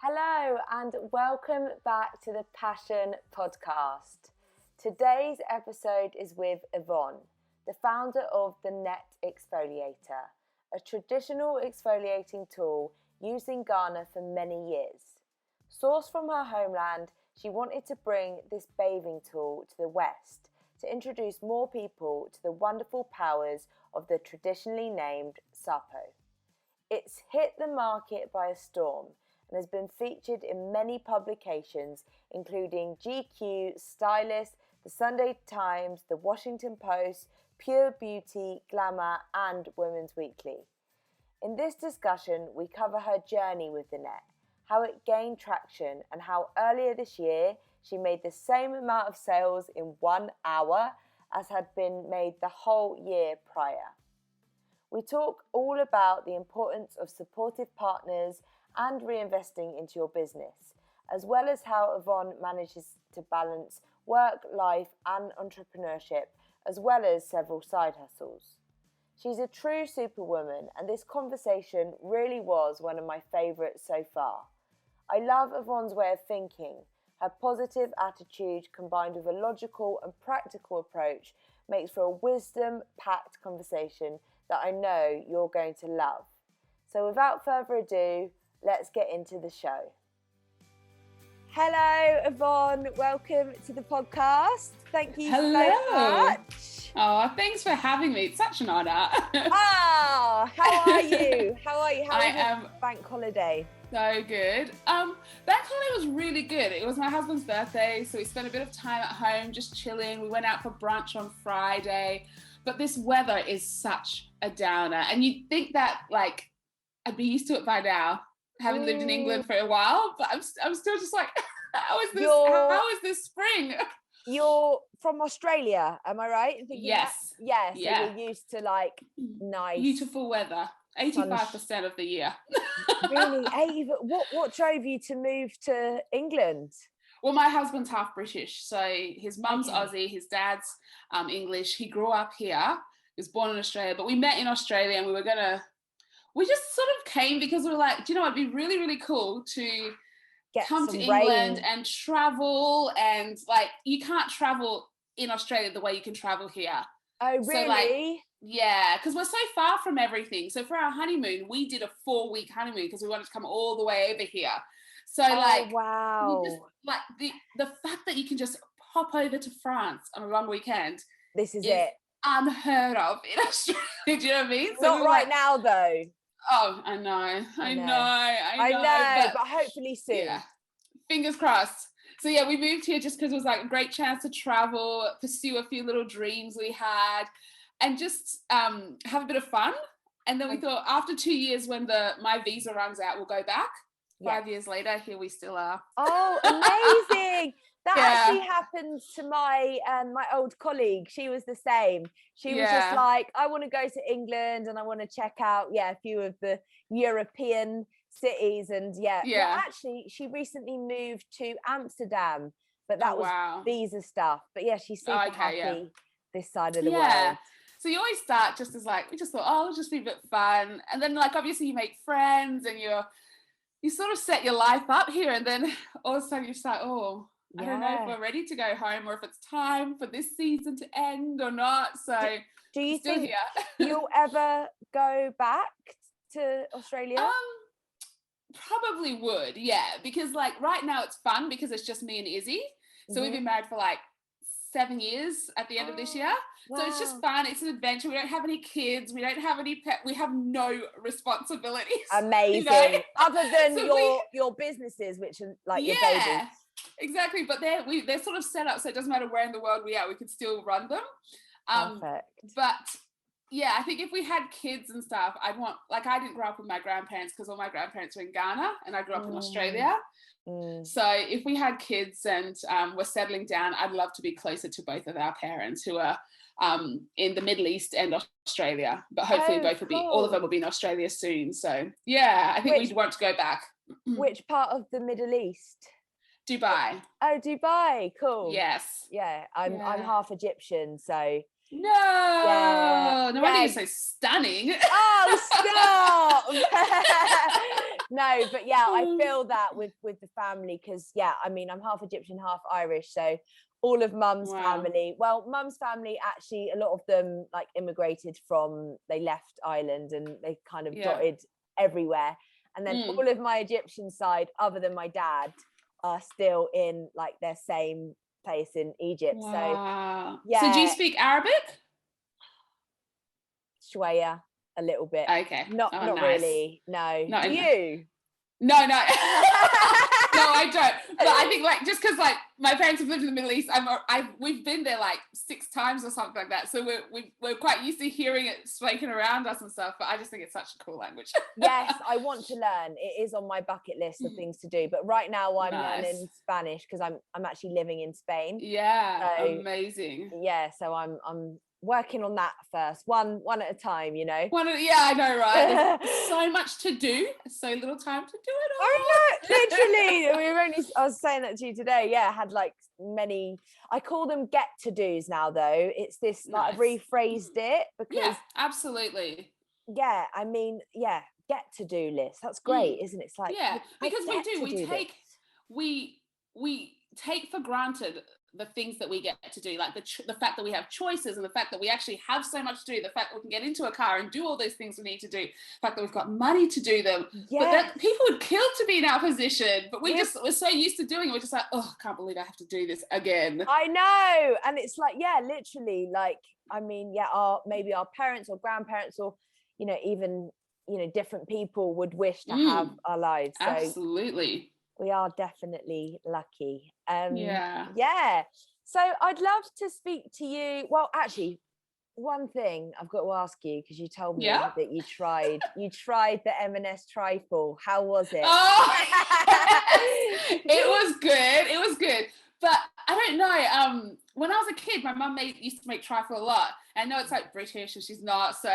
Hello and welcome back to the Passion Podcast. Today's episode is with Yvonne, the founder of the Net Exfoliator, a traditional exfoliating tool used in Ghana for many years. Sourced from her homeland, she wanted to bring this bathing tool to the West to introduce more people to the wonderful powers of the traditionally named Sapo. It's hit the market by a storm and has been featured in many publications, including GQ, Stylist, The Sunday Times, The Washington Post, Pure Beauty, Glamour, and Women's Weekly. In this discussion, we cover her journey with the net, how it gained traction, and how earlier this year she made the same amount of sales in 1 hour as had been made the whole year prior. We talk all about the importance of supportive partners and reinvesting into your business, as well as how Yvonne manages to balance work, life, and entrepreneurship, as well as several side hustles. She's a true superwoman, and this conversation really was one of my favourites so far. I love Yvonne's way of thinking. Her positive attitude combined with a logical and practical approach makes for a wisdom-packed conversation that I know you're going to love. So without further ado, let's get into the show. Hello, Yvonne. Welcome to the podcast. Thank you so much. Oh, thanks for having me. It's such an honour. How are you? How was your bank holiday? So good. Bank holiday was really good. It was my husband's birthday, so we spent a bit of time at home just chilling. We went out for brunch on Friday, but this weather is such a downer. And you'd think that I'd be used to it by now, having lived in England for a while, but I'm still just like, how is this spring? You're from Australia, am I right? Yes. Yeah, so you're used to nice, beautiful weather, 85% of the year. Really? What drove you to move to England? Well, my husband's half British, so his mum's Aussie, his dad's English. He grew up here. He was born in Australia, but we met in Australia, and we just sort of came because we were like, do you know what, it'd be really, really cool to come to England and travel, and you can't travel in Australia the way you can travel here. Oh, really? Yeah, because we're so far from everything. So for our honeymoon, we did a 4-week honeymoon because we wanted to come all the way over here. So wow. The fact that you can just pop over to France on a long weekend. This is it. Unheard of in Australia. Do you know what I mean? So not right now though. Oh, I know, but hopefully soon. Yeah. Fingers crossed. So yeah, we moved here just because it was a great chance to travel, pursue a few little dreams we had, and just have a bit of fun. And then we thought after 2 years, when my visa runs out, we'll go back. 5 years later, here we still are. Oh, amazing. That actually happened to my old colleague. She was the same. She was just like, I want to go to England and I want to check out, a few of the European cities. And well, actually, she recently moved to Amsterdam, but that was visa stuff. But she's super happy this side of the world. So you always start just as we just thought, it'll just be a bit fun. And then obviously you make friends and you sort of set your life up here. And then all of a sudden you start, I don't know if we're ready to go home or if it's time for this season to end or not. So do you think you'll ever go back to Australia? Probably would, because right now it's fun because it's just me and Izzy. So we've been married for 7 years at the end of this year. Wow. So it's just fun. It's an adventure. We don't have any kids. We don't have any pet. We have no responsibilities. Amazing. Other than your businesses, which are your babies. Exactly, but they're sort of set up so it doesn't matter where in the world we are, we could still run them. Perfect. But I think if we had kids and stuff, I'd want, I didn't grow up with my grandparents because all my grandparents were in Ghana and I grew up in Australia. So if we had kids and we're settling down, I'd love to be closer to both of our parents who are in the Middle East and Australia, but hopefully all of them will be in Australia soon. So I think we'd want to go back. Which part of the Middle East? Dubai. Oh, Dubai. Cool. Yes. Yeah, I'm half Egyptian, so no wonder you're so stunning. Oh, stop. No, No, but yeah, I feel that with the family, because yeah, I mean, I'm half Egyptian, half Irish, so all of mum's family, well, mum's family, actually a lot of them like immigrated from, they left Ireland and they kind of dotted everywhere, and then all of my Egyptian side, other than my dad, are still in like their same place in Egypt. Wow. So yeah. So do you speak Arabic? Shwaya, a little bit. Okay. Not nice. really. No. Not do you? No. No, I don't. But I think like just because like my parents have lived in the Middle East, we've been there like 6 times or something like that. So we're quite used to hearing it spoken around us and stuff. But I just think it's such a cool language. Yes, I want to learn. It is on my bucket list of things to do. But right now I'm learning Spanish because I'm actually living in Spain. Yeah, so, amazing. Yeah, so I'm working on that first, one at a time, you know. Yeah, I know, right? There's so much to do, so little time to do it all. I know, literally. I was saying that to you today. Yeah, I had like many. I call them get to dos now, though. It's this like I've rephrased it because absolutely. Yeah, I mean, yeah, get to do list. That's great, isn't it? It's like because we take for granted the things that we get to do, like the fact that we have choices and the fact that we actually have so much to do, the fact that we can get into a car and do all those things we need to do, the fact that we've got money to do them. But that people would kill to be in our position, but we're so used to doing it, we're just like, oh, I can't believe I have to do this again. I know. And it's like, yeah, literally, like, I mean, maybe our parents or grandparents or, you know, even, you know, different people would wish to have our lives. So absolutely. We are definitely lucky. Yeah. So I'd love to speak to you. Well, actually, one thing I've got to ask you, because you told me that you tried the M&S trifle. How was it? Oh, it was good. But I don't know. When I was a kid, my mum used to make trifle a lot. I know it's like British and she's not, so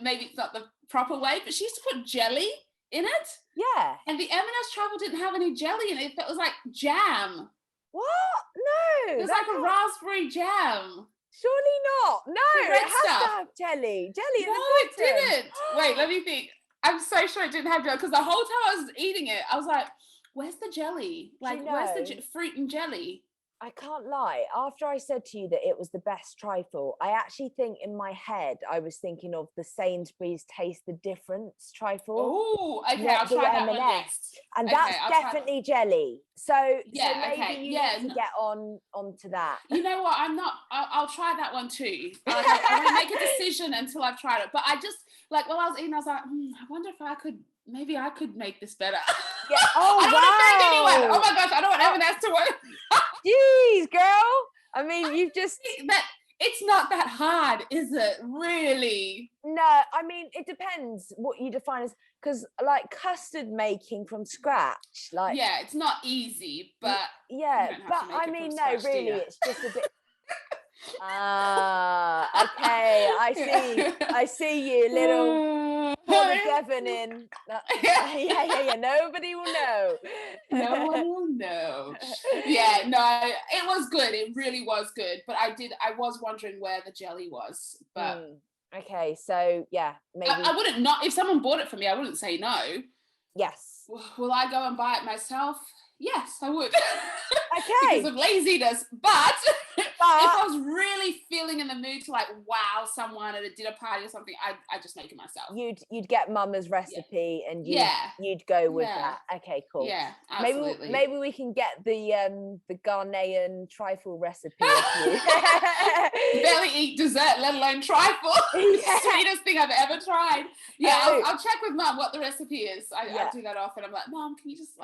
maybe it's not the proper way, but she used to put jelly in it. Yeah. And the M&S trifle didn't have any jelly in it. It was like jam. What? No. It was like a raspberry jam. Surely not. No, it has to have jelly. Jelly at the bottom. No, it didn't. Wait, let me think. I'm so sure it didn't have jelly because the whole time I was eating it, I was like, where's the jelly? Like, where's the fruit and jelly? I can't lie. After I said to you that it was the best trifle, I actually think in my head I was thinking of the Sainsbury's Taste the Difference trifle. Oh, okay, I'll try that one next. And that's definitely jelly. So maybe you need to get onto that. You know what? I'll try that one too. I won't make a decision until I've tried it. But I just, like, while I was eating, I was like, I wonder if I could make this better. Yeah. Oh, I don't want to offend anyone. Oh my gosh, I don't want M&S to work. Jeez, girl. I mean, you've just... It's not that hard, is it? Really? No, I mean, it depends what you define as, because like custard making from scratch, like... Yeah, it's not easy, but... Yeah, but I mean, no, really, it's just a bit... Okay, I see you, little Devon in. Yeah, nobody will know. No one will know. Yeah, no, it was good. It really was good. But I was wondering where the jelly was. But okay, so yeah, maybe I wouldn't not if someone bought it for me, I wouldn't say no. Yes. Will I go and buy it myself? Yes, I would. Okay. Because of laziness. But if I was really feeling in the mood to like wow someone at a dinner party or something, I'd just make it myself. You'd get mama's recipe and you'd go with that. Okay, cool. Yeah, absolutely. Maybe we can get the Ghanaian trifle recipe of you. Barely eat dessert, let alone trifle. Sweetest thing I've ever tried. Yeah, I'll check with mum what the recipe is. I do that often. I'm like, Mom, can you just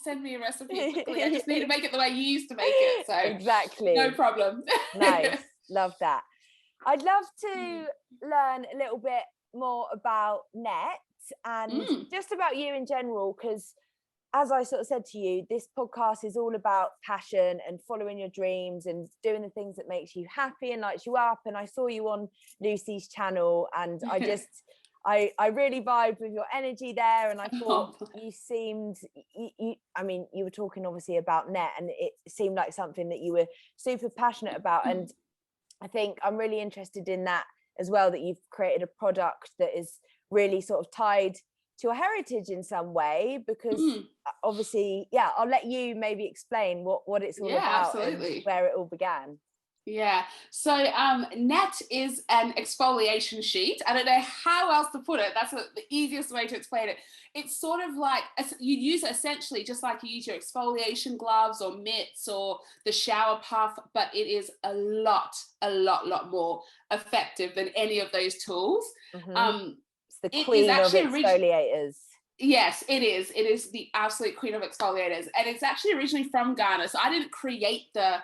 send me a recipe quickly? I just need to make it the way you used to make it. So exactly, no problem. Nice, love that. I'd love to learn a little bit more about Net and just about you in general, because as I sort of said to you, this podcast is all about passion and following your dreams and doing the things that makes you happy and lights you up. And I saw you on Lucy's channel and I just I really vibed with your energy there, and I thought you seemed, I mean, you were talking obviously about Net, and it seemed like something that you were super passionate about. And I think I'm really interested in that as well, that you've created a product that is really sort of tied your heritage in some way, because obviously, I'll let you maybe explain what it's all about absolutely. and where it all began. Yeah, so net is an exfoliation sheet. I don't know how else to put it. That's the easiest way to explain it. It's sort of like, you use it essentially just like you use your exfoliation gloves or mitts or the shower puff, but it is a lot more effective than any of those tools. It's the queen of exfoliators. Yes, it is. It is the absolute queen of exfoliators. And it's actually originally from Ghana. So I didn't create the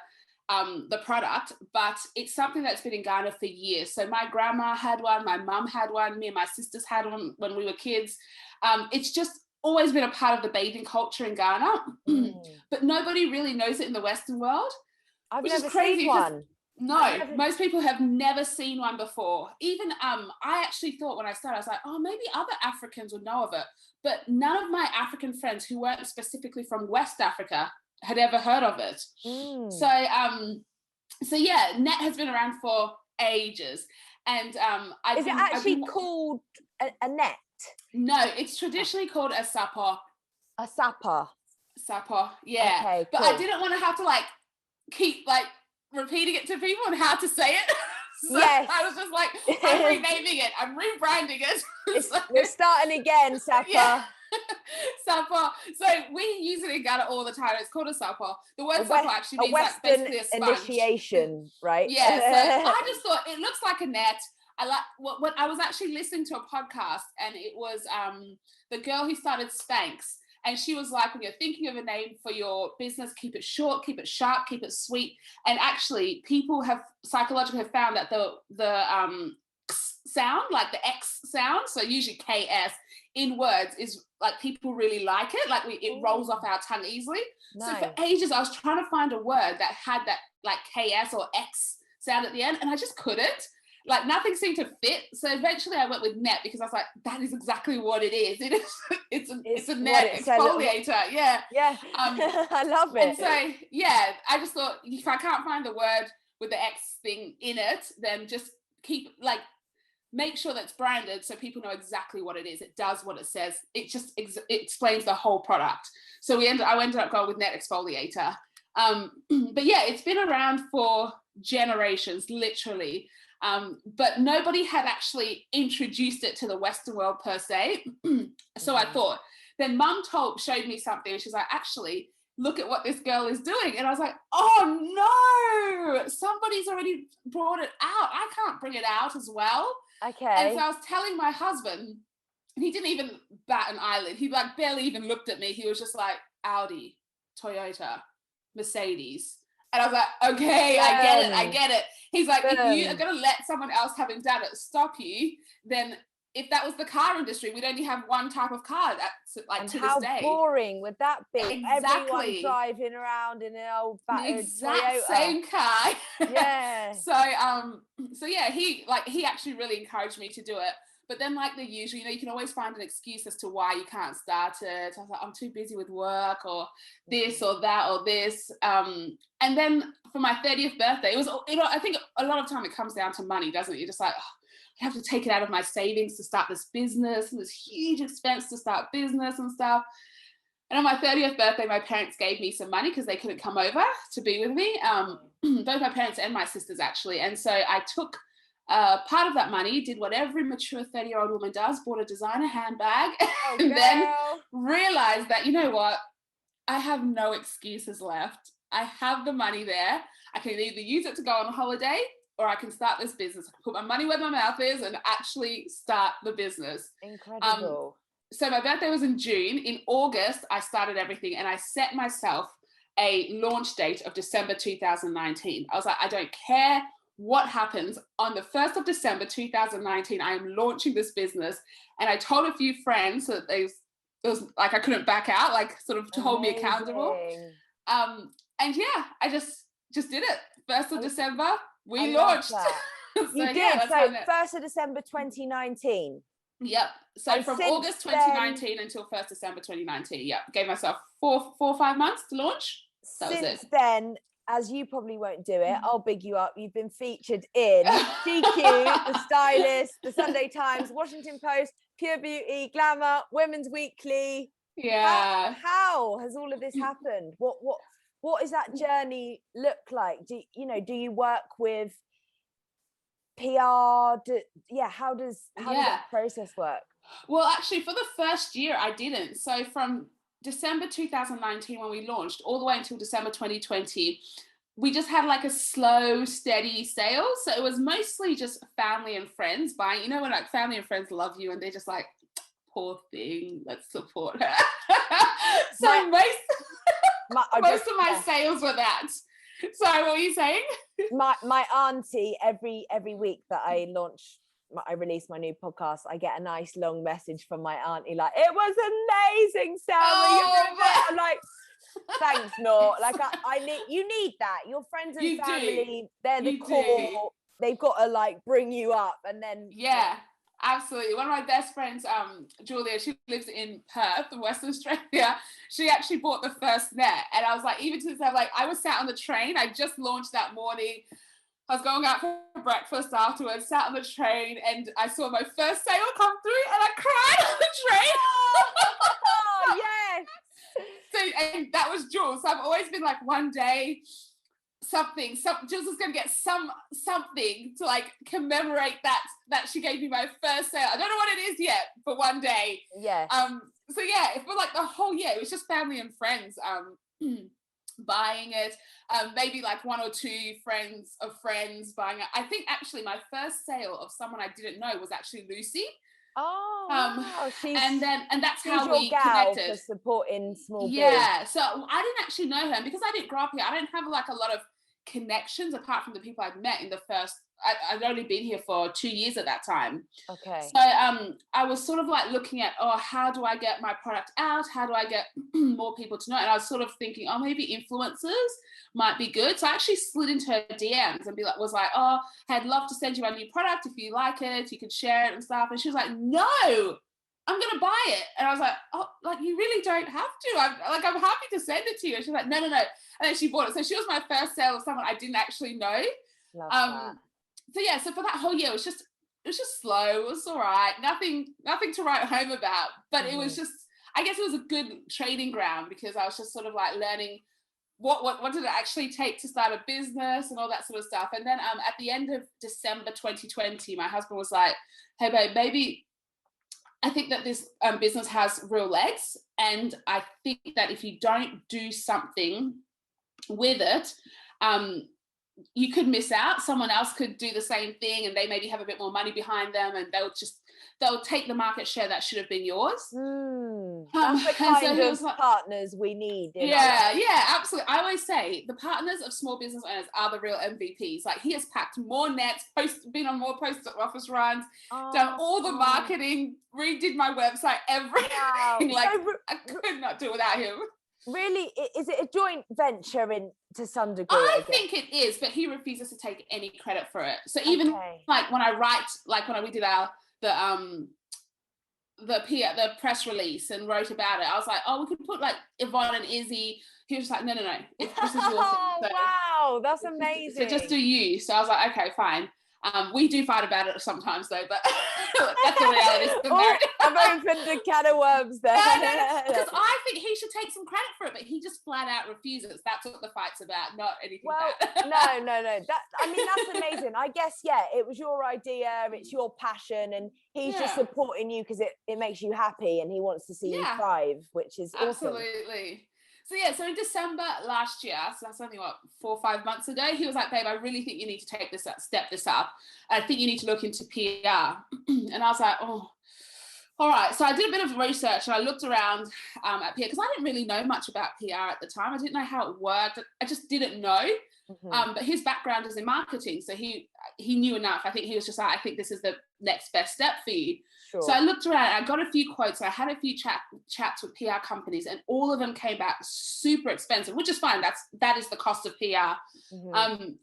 product, but it's something that's been in Ghana for years. So my grandma had one, my mum had one, me and my sisters had one when we were kids. It's just always been a part of the bathing culture in Ghana, but nobody really knows it in the Western world. I've never seen one. No, most people have never seen one before. Even I actually thought when I started, I was like, oh, maybe other Africans would know of it. But none of my African friends who weren't specifically from West Africa had ever heard of it. So yeah, net has been around for ages. And is it actually called a net? No, it's traditionally called a sapper. A sapper. Sapper, yeah. Okay, but cool. I didn't want to have to keep repeating it to people and how to say it. So yes. I was just like, I'm renaming it, I'm rebranding it. We're starting again, sapper. Yeah. Sapper. So we use it in Ghana all the time. It's called a sapper. The word sapper actually means basically a sponge. Initiation, right? Yeah. So I just thought it looks like a net. I like what I was actually listening to a podcast, and it was the girl who started Spanx, and she was like, when you're thinking of a name for your business, keep it short, keep it sharp, keep it sweet. And actually, people have psychologically found that the sound, like the X sound, so usually KS in words, is like people really like it. Like it rolls off our tongue easily. Nice. So for ages, I was trying to find a word that had that like KS or X sound at the end, and I just couldn't. Like nothing seemed to fit. So eventually I went with net because I was like, that is exactly what it is. It is. It's a net exfoliator. Yeah. Yeah. I love it. And so yeah, I just thought if I can't find the word with the X thing in it, then just make sure that's branded so people know exactly what it is. It does what it says. It just it explains the whole product. So I ended up going with net exfoliator. But yeah, it's been around for generations, literally. But nobody had actually introduced it to the Western world per se. So I thought, then mum showed me something, and she's like, actually, look at what this girl is doing. And I was like, oh no, somebody's already brought it out. I can't bring it out as well. Okay. And so I was telling my husband, and he didn't even bat an eyelid. He barely even looked at me. He was just like, Audi, Toyota, Mercedes. And I was like, okay, I get it. He's like, if you are going to let someone else having done it stop you, then if that was the car industry, we'd only have one type of car to this day. How boring would that be? Exactly. Everyone driving around in an old battered Toyota. Same car. Yeah. So yeah, he actually really encouraged me to do it. But then like the usual, you can always find an excuse as to why you can't start it. I was like, I'm too busy with work or this or that or this. And then for my 30th birthday, it was, I think a lot of time it comes down to money, doesn't it? You're just like, I have to take it out of my savings to start this business, and this huge expense to start business and stuff. And on my 30th birthday, my parents gave me some money because they couldn't come over to be with me. Both my parents and my sisters actually. And so I took part of that money, did what every mature 30-year-old woman does, bought a designer handbag, and then realized that, you know what, I have no excuses left. I have the money there. I can either use it to go on a holiday, or I can start this business. I can put my money where my mouth is and actually start the business. Incredible. So my birthday was in June. In August, I started everything, and I set myself a launch date of December 2019. I was like, I don't care what happens. On the 1st of December 2019, I am launching this business. And I told a few friends that it was like I couldn't back out, like sort of to hold me accountable. And yeah, I just did it. 1st of December, we launched. You did. So 1st of December 2019. Yep. So from August 2019 until 1st December 2019. Yep. Gave myself 4 or 5 months to launch. That was it. Since then, as you probably won't do it, I'll big you up. You've been featured in GQ, The Stylist, The Sunday Times, Washington Post, Pure Beauty, Glamour, Women's Weekly. Yeah. How has all of this happened? What does that journey look like? Do you work with PR? How does that process work? Well, actually, for the first year, I didn't. So from December 2019, when we launched, all the way until December 2020, we just had like a slow, steady sale. So it was mostly just family and friends buying. You know, when like family and friends love you and they're just like, poor thing, let's support her. So most of my sales were that. Sorry, what were you saying? My auntie, every week that I release my new podcast, I get a nice long message from my auntie like, it was amazing, Sarah. I'm like, thanks, Nor. Like you need that. Your friends and family, they're the core. They've got to like bring you up, and then absolutely. One of my best friends, Julia, she lives in Perth, in Western Australia. She actually bought the first net, and I was like, even to this, I'm like, I was sat on the train. I just launched that morning. I was going out for breakfast afterwards, sat on the train, and I saw my first sale come through, and I cried on the train. Oh, yes. So, and that was Jules. So I've always been like, one day, Jules is going to get something to like commemorate that she gave me my first sale. I don't know what it is yet, but one day. Yeah. So yeah, for like the whole year, it was just family and friends buying it. Maybe like one or two friends of friends buying it. I think actually my first sale of someone I didn't know was actually Lucy. Oh, wow. And that's how we connected. For supporting small biz. Yeah, so I didn't actually know her, and because I didn't grow up here, I don't have like a lot of connections apart from the people I'd met in the first. I'd only been here for 2 years at that time. Okay. So I was sort of like looking at, how do I get my product out? How do I get more people to know? And I was sort of thinking, maybe influencers might be good. So I actually slid into her DMs and was like, I'd love to send you my new product. If you like it, you could share it and stuff. And she was like, no, I'm going to buy it. And I was like, like, you really don't have to. I'm happy to send it to you. And she's like, no. And then she bought it. So she was my first sale of someone I didn't actually know. Love that. So for that whole year, it was just slow. It was all right. Nothing to write home about. But it was just, I guess it was a good training ground, because I was just sort of like learning what did it actually take to start a business and all that sort of stuff. And then at the end of December 2020, my husband was like, hey babe, maybe I think that this business has real legs, and I think that if you don't do something with it, you could miss out. Someone else could do the same thing, and they maybe have a bit more money behind them, and they'll take the market share that should have been yours. That's the kind of partners we need. Yeah, absolutely. I always say the partners of small business owners are the real MVPs. Like, he has packed more nets, been on more post office runs, done all the marketing, redid my website, everything. Wow. I could not do without him. Really, is it a joint venture to some degree? I think it is, but he refuses to take any credit for it. So even like when we did the press release and wrote about it, I was like, we could put like Yvonne and Izzy. He was like, no, this is your thing. So, wow, that's amazing. So just do you. So I was like, okay, fine. We do fight about it sometimes though, but that's the reality. I've opened a can of worms there. No, because I think he should take some credit for it, but he just flat out refuses. That's what the fight's about, not anything. Well, no. That's amazing. I guess, it was your idea, it's your passion, and he's just supporting you because it makes you happy, and he wants to see you thrive, which is awesome. Absolutely. So in December last year, so that's only 4 or 5 months ago, he was like, babe, I really think you need to step this up. I think you need to look into PR. And I was like, all right. So I did a bit of research, and I looked around at PR, because I didn't really know much about PR at the time. I didn't know how it worked. I just didn't know. But his background is in marketing, so he knew enough. I think he was just like, I think this is the next best step for you. Sure. So I looked around, I got a few quotes, I had a few chats with PR companies, and all of them came back super expensive, which is fine. That is the cost of PR.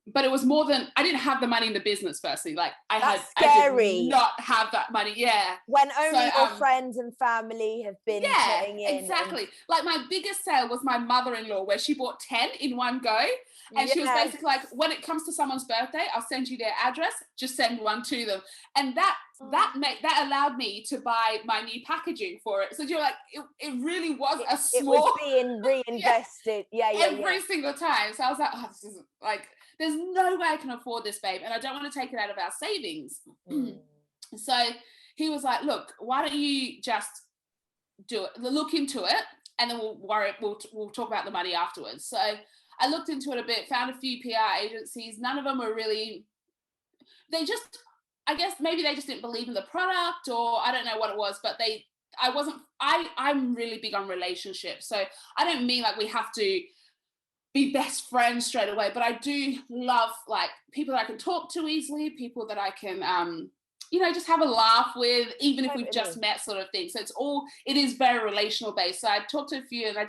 But it was more than, I didn't have the money in the business firstly. Like I did not have that money. Yeah. When only your friends and family have been putting in. Exactly. Like my biggest sale was my mother-in-law, where she bought 10 in one go. And she was basically like, when it comes to someone's birthday, I'll send you their address, just send one to them. And that allowed me to buy my new packaging for it. So you're like, it really was a small. It was being reinvested. Every single time. So I was like, oh, this is like, there's no way I can afford this, babe, and I don't want to take it out of our savings. So he was like, look, why don't you just do it, look into it, and then we'll talk about the money afterwards. So I looked into it a bit, found a few PR agencies. None of them were really, I guess maybe they just didn't believe in the product, or I don't know what it was, but I'm really big on relationships. So I don't mean like we have to be best friends straight away, but I do love like people that I can talk to easily, people that I can, just have a laugh with, even if we've just met, sort of thing. So it is very relational based. So I talked to a few, and I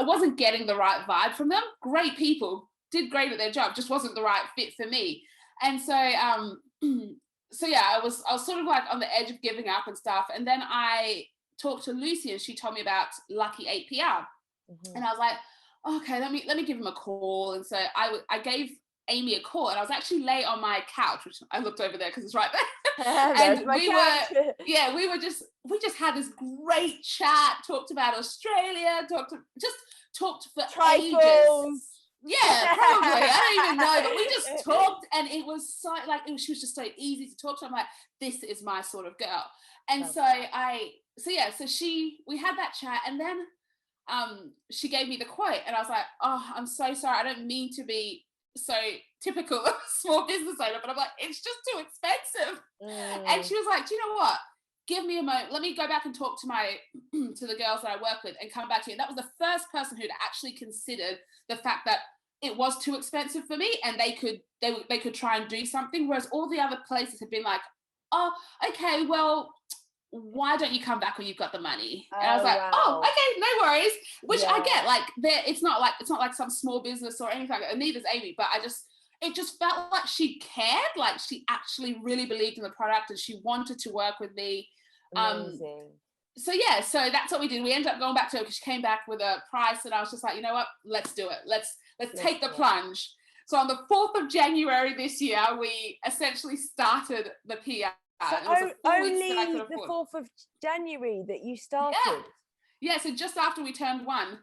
wasn't getting the right vibe from them. Great people, did great at their job, just wasn't the right fit for me. And so, I was sort of like on the edge of giving up and stuff. And then I talked to Lucy, and she told me about Lucky 8 PR. And I was like, okay, let me give him a call. And so I gave Amy a call, and I was actually lay on my couch, which I looked over there because it's right there. And we just had this great chat, talked about Australia, talked for ages. Yeah, probably. I don't even know, but we just talked, and it was so she was just so easy to talk to. I'm like, this is my sort of girl. And we had that chat, and then she gave me the quote, and I was like, oh, I'm so sorry. I don't mean to be so typical of a small business owner, but I'm like, it's just too expensive. And she was like, do you know what? Give me a moment. Let me go back and talk to to the girls that I work with and come back to you. And that was the first person who'd actually considered the fact that it was too expensive for me, and they could try and do something. Whereas all the other places had been like, oh, okay, well, why don't you come back when you've got the money? And I was like, oh, okay, no worries. Which I get, like, it's not like some small business or anything like that. And neither's Amy, but it just felt like she cared, like she actually really believed in the product, and she wanted to work with me. Amazing. So that's what we did. We ended up going back to her because she came back with a price, and I was just like, you know what, let's do it. Let's take the plunge. So on the 4th of January this year, we essentially started the PR. So only the 4th of January that you started? Yeah, so just after we turned 1.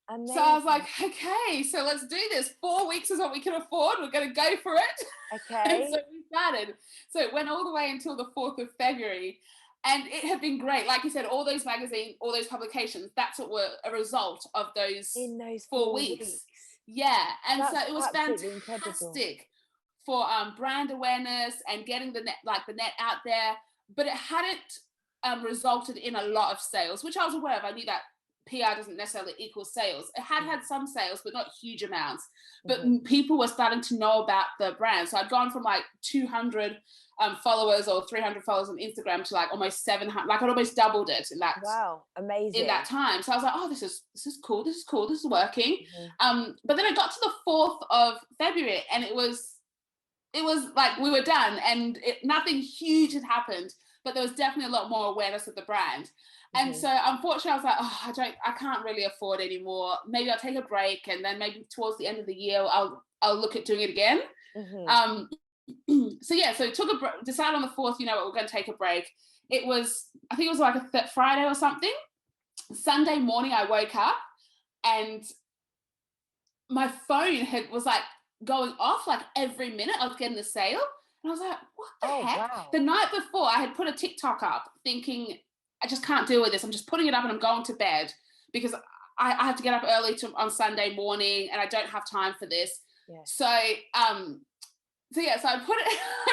Amazing. So I was like, okay, so let's do this. 4 weeks is what we can afford. We're going to go for it. Okay. And so we started. So it went all the way until the 4th of February. And it had been great. Like you said, all those magazines, all those publications, that's what were a result of those 4 weeks. Yeah. And so it was fantastic. Incredible. For brand awareness and getting the net out there, but it hadn't resulted in a lot of sales, which I was aware of. I knew that PR doesn't necessarily equal sales. It had some sales, but not huge amounts. But people were starting to know about the brand. So I'd gone from like 200 followers or 300 followers on Instagram to like almost 700. Like I'd almost doubled it in that. Wow, amazing. In that time. So I was like, oh, this is cool. This is cool. This is working. But then it got to the 4th of February, and it was like we were done, and nothing huge had happened, but there was definitely a lot more awareness of the brand. And so unfortunately I was like, oh, I can't really afford anymore. Maybe I'll take a break, and then maybe towards the end of the year I'll look at doing it again. So decided on the 4th, you know what, we're going to take a break. I think it was like a Friday or something. Sunday morning I woke up, and my phone was like going off like every minute. I was getting a sale, and I was like, what the heck? Wow. The night before I had put a TikTok up thinking, I just can't deal with this. I'm just putting it up and I'm going to bed because I have to get up early on Sunday morning, and I don't have time for this. Yeah. So I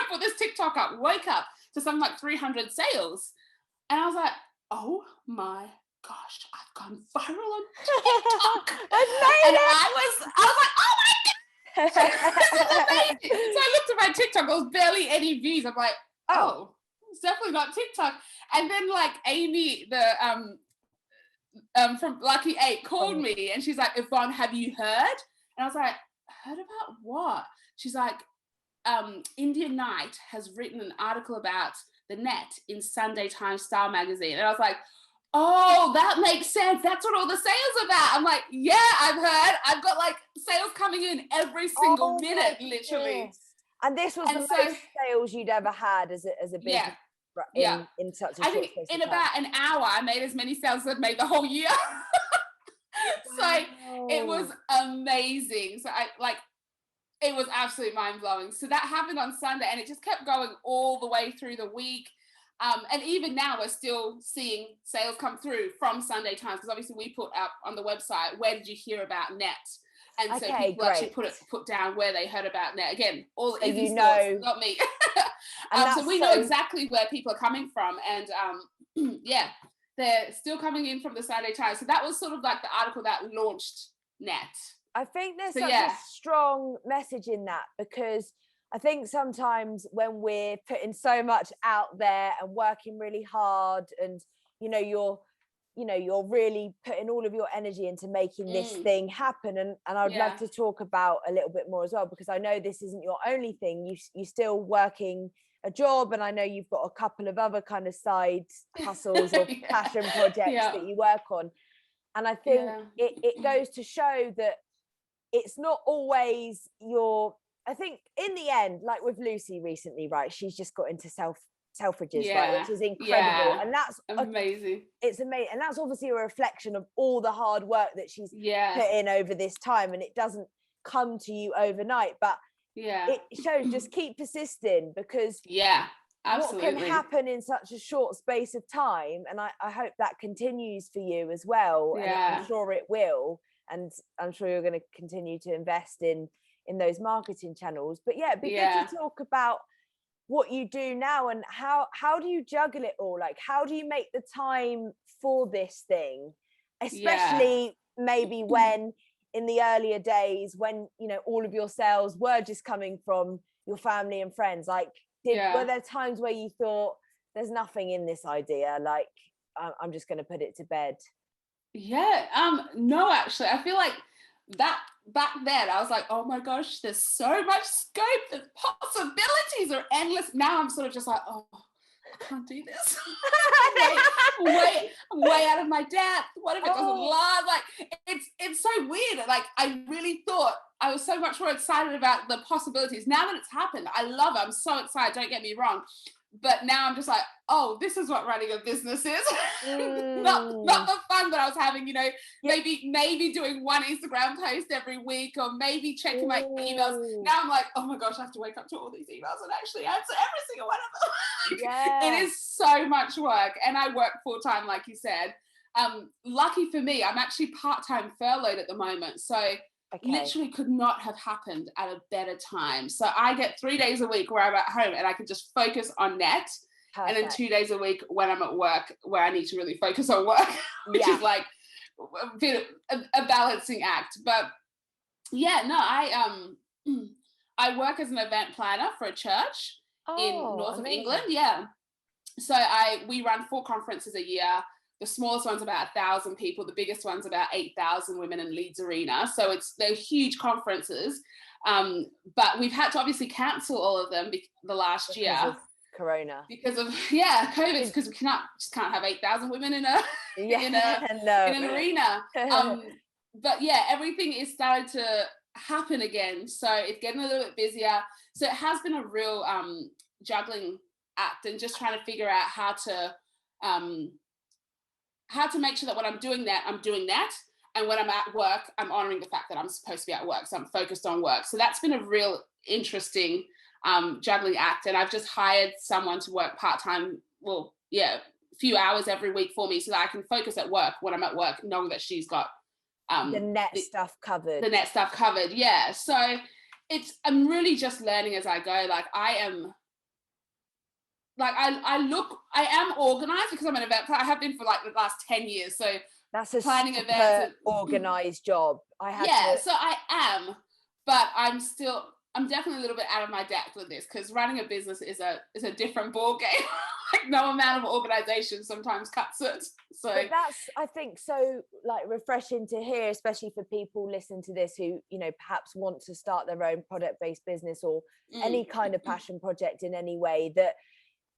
put this TikTok up, woke up to something like 300 sales. And I was like, oh my gosh, I've gone viral on TikTok. I was like, oh my God. So I looked at my TikTok, there was barely any views. I'm like, oh, it's definitely not TikTok. And then like Amy, the from Lucky 8 called me, and she's like, Yvonne, have you heard? And I was like, heard about what? She's like, India Knight has written an article about the net in Sunday Times Style magazine. And I was like, oh, that makes sense. That's what all the sales are about. I'm like, yeah, I've heard. I've got like sales coming in every single minute, literally. And this was and the so, most sales you'd ever had as a business in such a I short think space in of time. about an hour I made as many sales as I'd made the whole year. So it was amazing. So it was absolutely mind-blowing. So that happened on Sunday, and it just kept going all the way through the week. And even now we're still seeing sales come through from Sunday Times, because obviously we put up on the website, where did you hear about Net? And so people actually put down where they heard about Net. Again, all so Izzy's thoughts, not me. So we know exactly where people are coming from. And yeah, they're still coming in from the Sunday Times. So that was sort of like the article that launched Net. I think there's such a strong message in that, because I think sometimes when we're putting so much out there and working really hard, and you're really putting all of your energy into making this thing happen, and I'd love to talk about a little bit more as well, because I know this isn't your only thing. You're still working a job, and I know you've got a couple of other kind of side hustles or passion projects that you work on, and I think it goes to show that it's not always I think in the end, like with Lucy recently, right, she's just got into Selfridges, right, which is incredible, and that's amazing. It's amazing, and that's obviously a reflection of all the hard work that she's put in over this time, and it doesn't come to you overnight, but it shows just keep persisting, because absolutely, what can happen in such a short space of time, and I hope that continues for you as well, and I'm sure it will, and I'm sure you're going to continue to invest in those marketing channels. But it'd be good to talk about what you do now, and how do you juggle it all? Like, how do you make the time for this thing, especially maybe when in the earlier days, when all of your sales were just coming from your family and friends? Like, were there times where you thought, there's nothing in this idea, like I'm just going to put it to bed? No, actually, I feel like that back then I was like, oh my gosh, there's so much scope, the possibilities are endless. Now I'm sort of just like, oh, I can't do this. way out of my depth. What if it doesn't last? Like, it's so weird. Like, I really thought I was so much more excited about the possibilities. Now that it's happened, I love it. I'm so excited, don't get me wrong. But now I'm just like, oh, this is what running a business is. Not the fun that I was having, maybe doing one Instagram post every week, or maybe checking my emails. Now I'm like, oh my gosh, I have to wake up to all these emails and actually answer every single one of them. It is so much work, and I work full time, like you said. Lucky for me, I'm actually part-time furloughed at the moment, so literally could not have happened at a better time. So I get 3 days a week where I'm at home and I can just focus on Net. Perfect. And then 2 days a week when I'm at work, where I need to really focus on work, which is like a bit of a balancing act. But I work as an event planner for a church in north of England. So we run 4 conferences a year. The smallest one's about 1,000 people. The biggest one's about 8,000 women in Leeds Arena. So they're huge conferences. But we've had to obviously cancel all of them the last year. Because of Corona. Because of COVID, because we can't have 8,000 women in an arena. But everything is starting to happen again. So it's getting a little bit busier. So it has been a real juggling act, and just trying to figure out how to make sure that when I'm doing that, and when I'm at work, I'm honoring the fact that I'm supposed to be at work, so I'm focused on work. So that's been a real interesting juggling act, and I've just hired someone to work part-time, a few hours every week for me, so that I can focus at work when I'm at work, knowing that she's got the net stuff covered. So I'm really just learning as I go. Like, I am organized because I'm an event planner. I have been for like the last 10 years. So that's a planning events, organized job. So I am, but I'm definitely a little bit out of my depth with this, because running a business is a different ball game. Like, no amount of organization sometimes cuts it. So but that's, I think, so like refreshing to hear, especially for people listening to this who perhaps want to start their own product-based business, or any kind of passion project in any way, that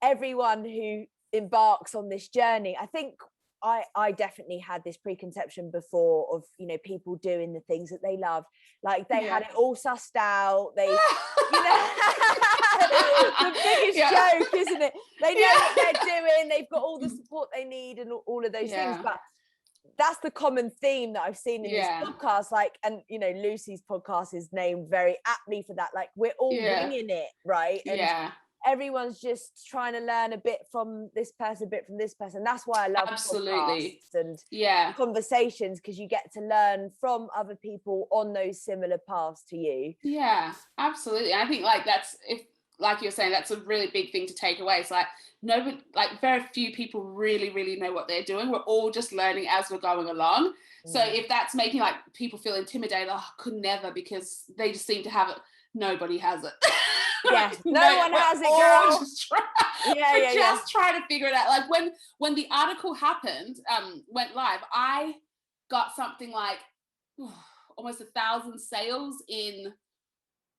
everyone who embarks on this journey, I think I definitely had this preconception before of, you know, people doing the things that they loved. Like they had it all sussed out. They, you know, the biggest joke, isn't it? They know what they're doing. They've got all the support they need and all of those things. But that's the common theme that I've seen in this podcast. Like, and you know, Lucy's podcast is named very aptly for that. Like, we're all winging it, right? And everyone's just trying to learn a bit from this person, a bit from this person. That's why I love podcasts and conversations, because you get to learn from other people on those similar paths to you. Yeah, absolutely. I think like that's, if like you're saying, that's a really big thing to take away. It's like nobody, like very few people really know what they're doing. We're all just learning as we're going along. So if that's making like people feel intimidated, could never, because they just seem to have it. Nobody has it. Yeah, no one has it, girl. Just trying to figure it out. Like when the article happened, went live, I got something like almost 1,000 sales in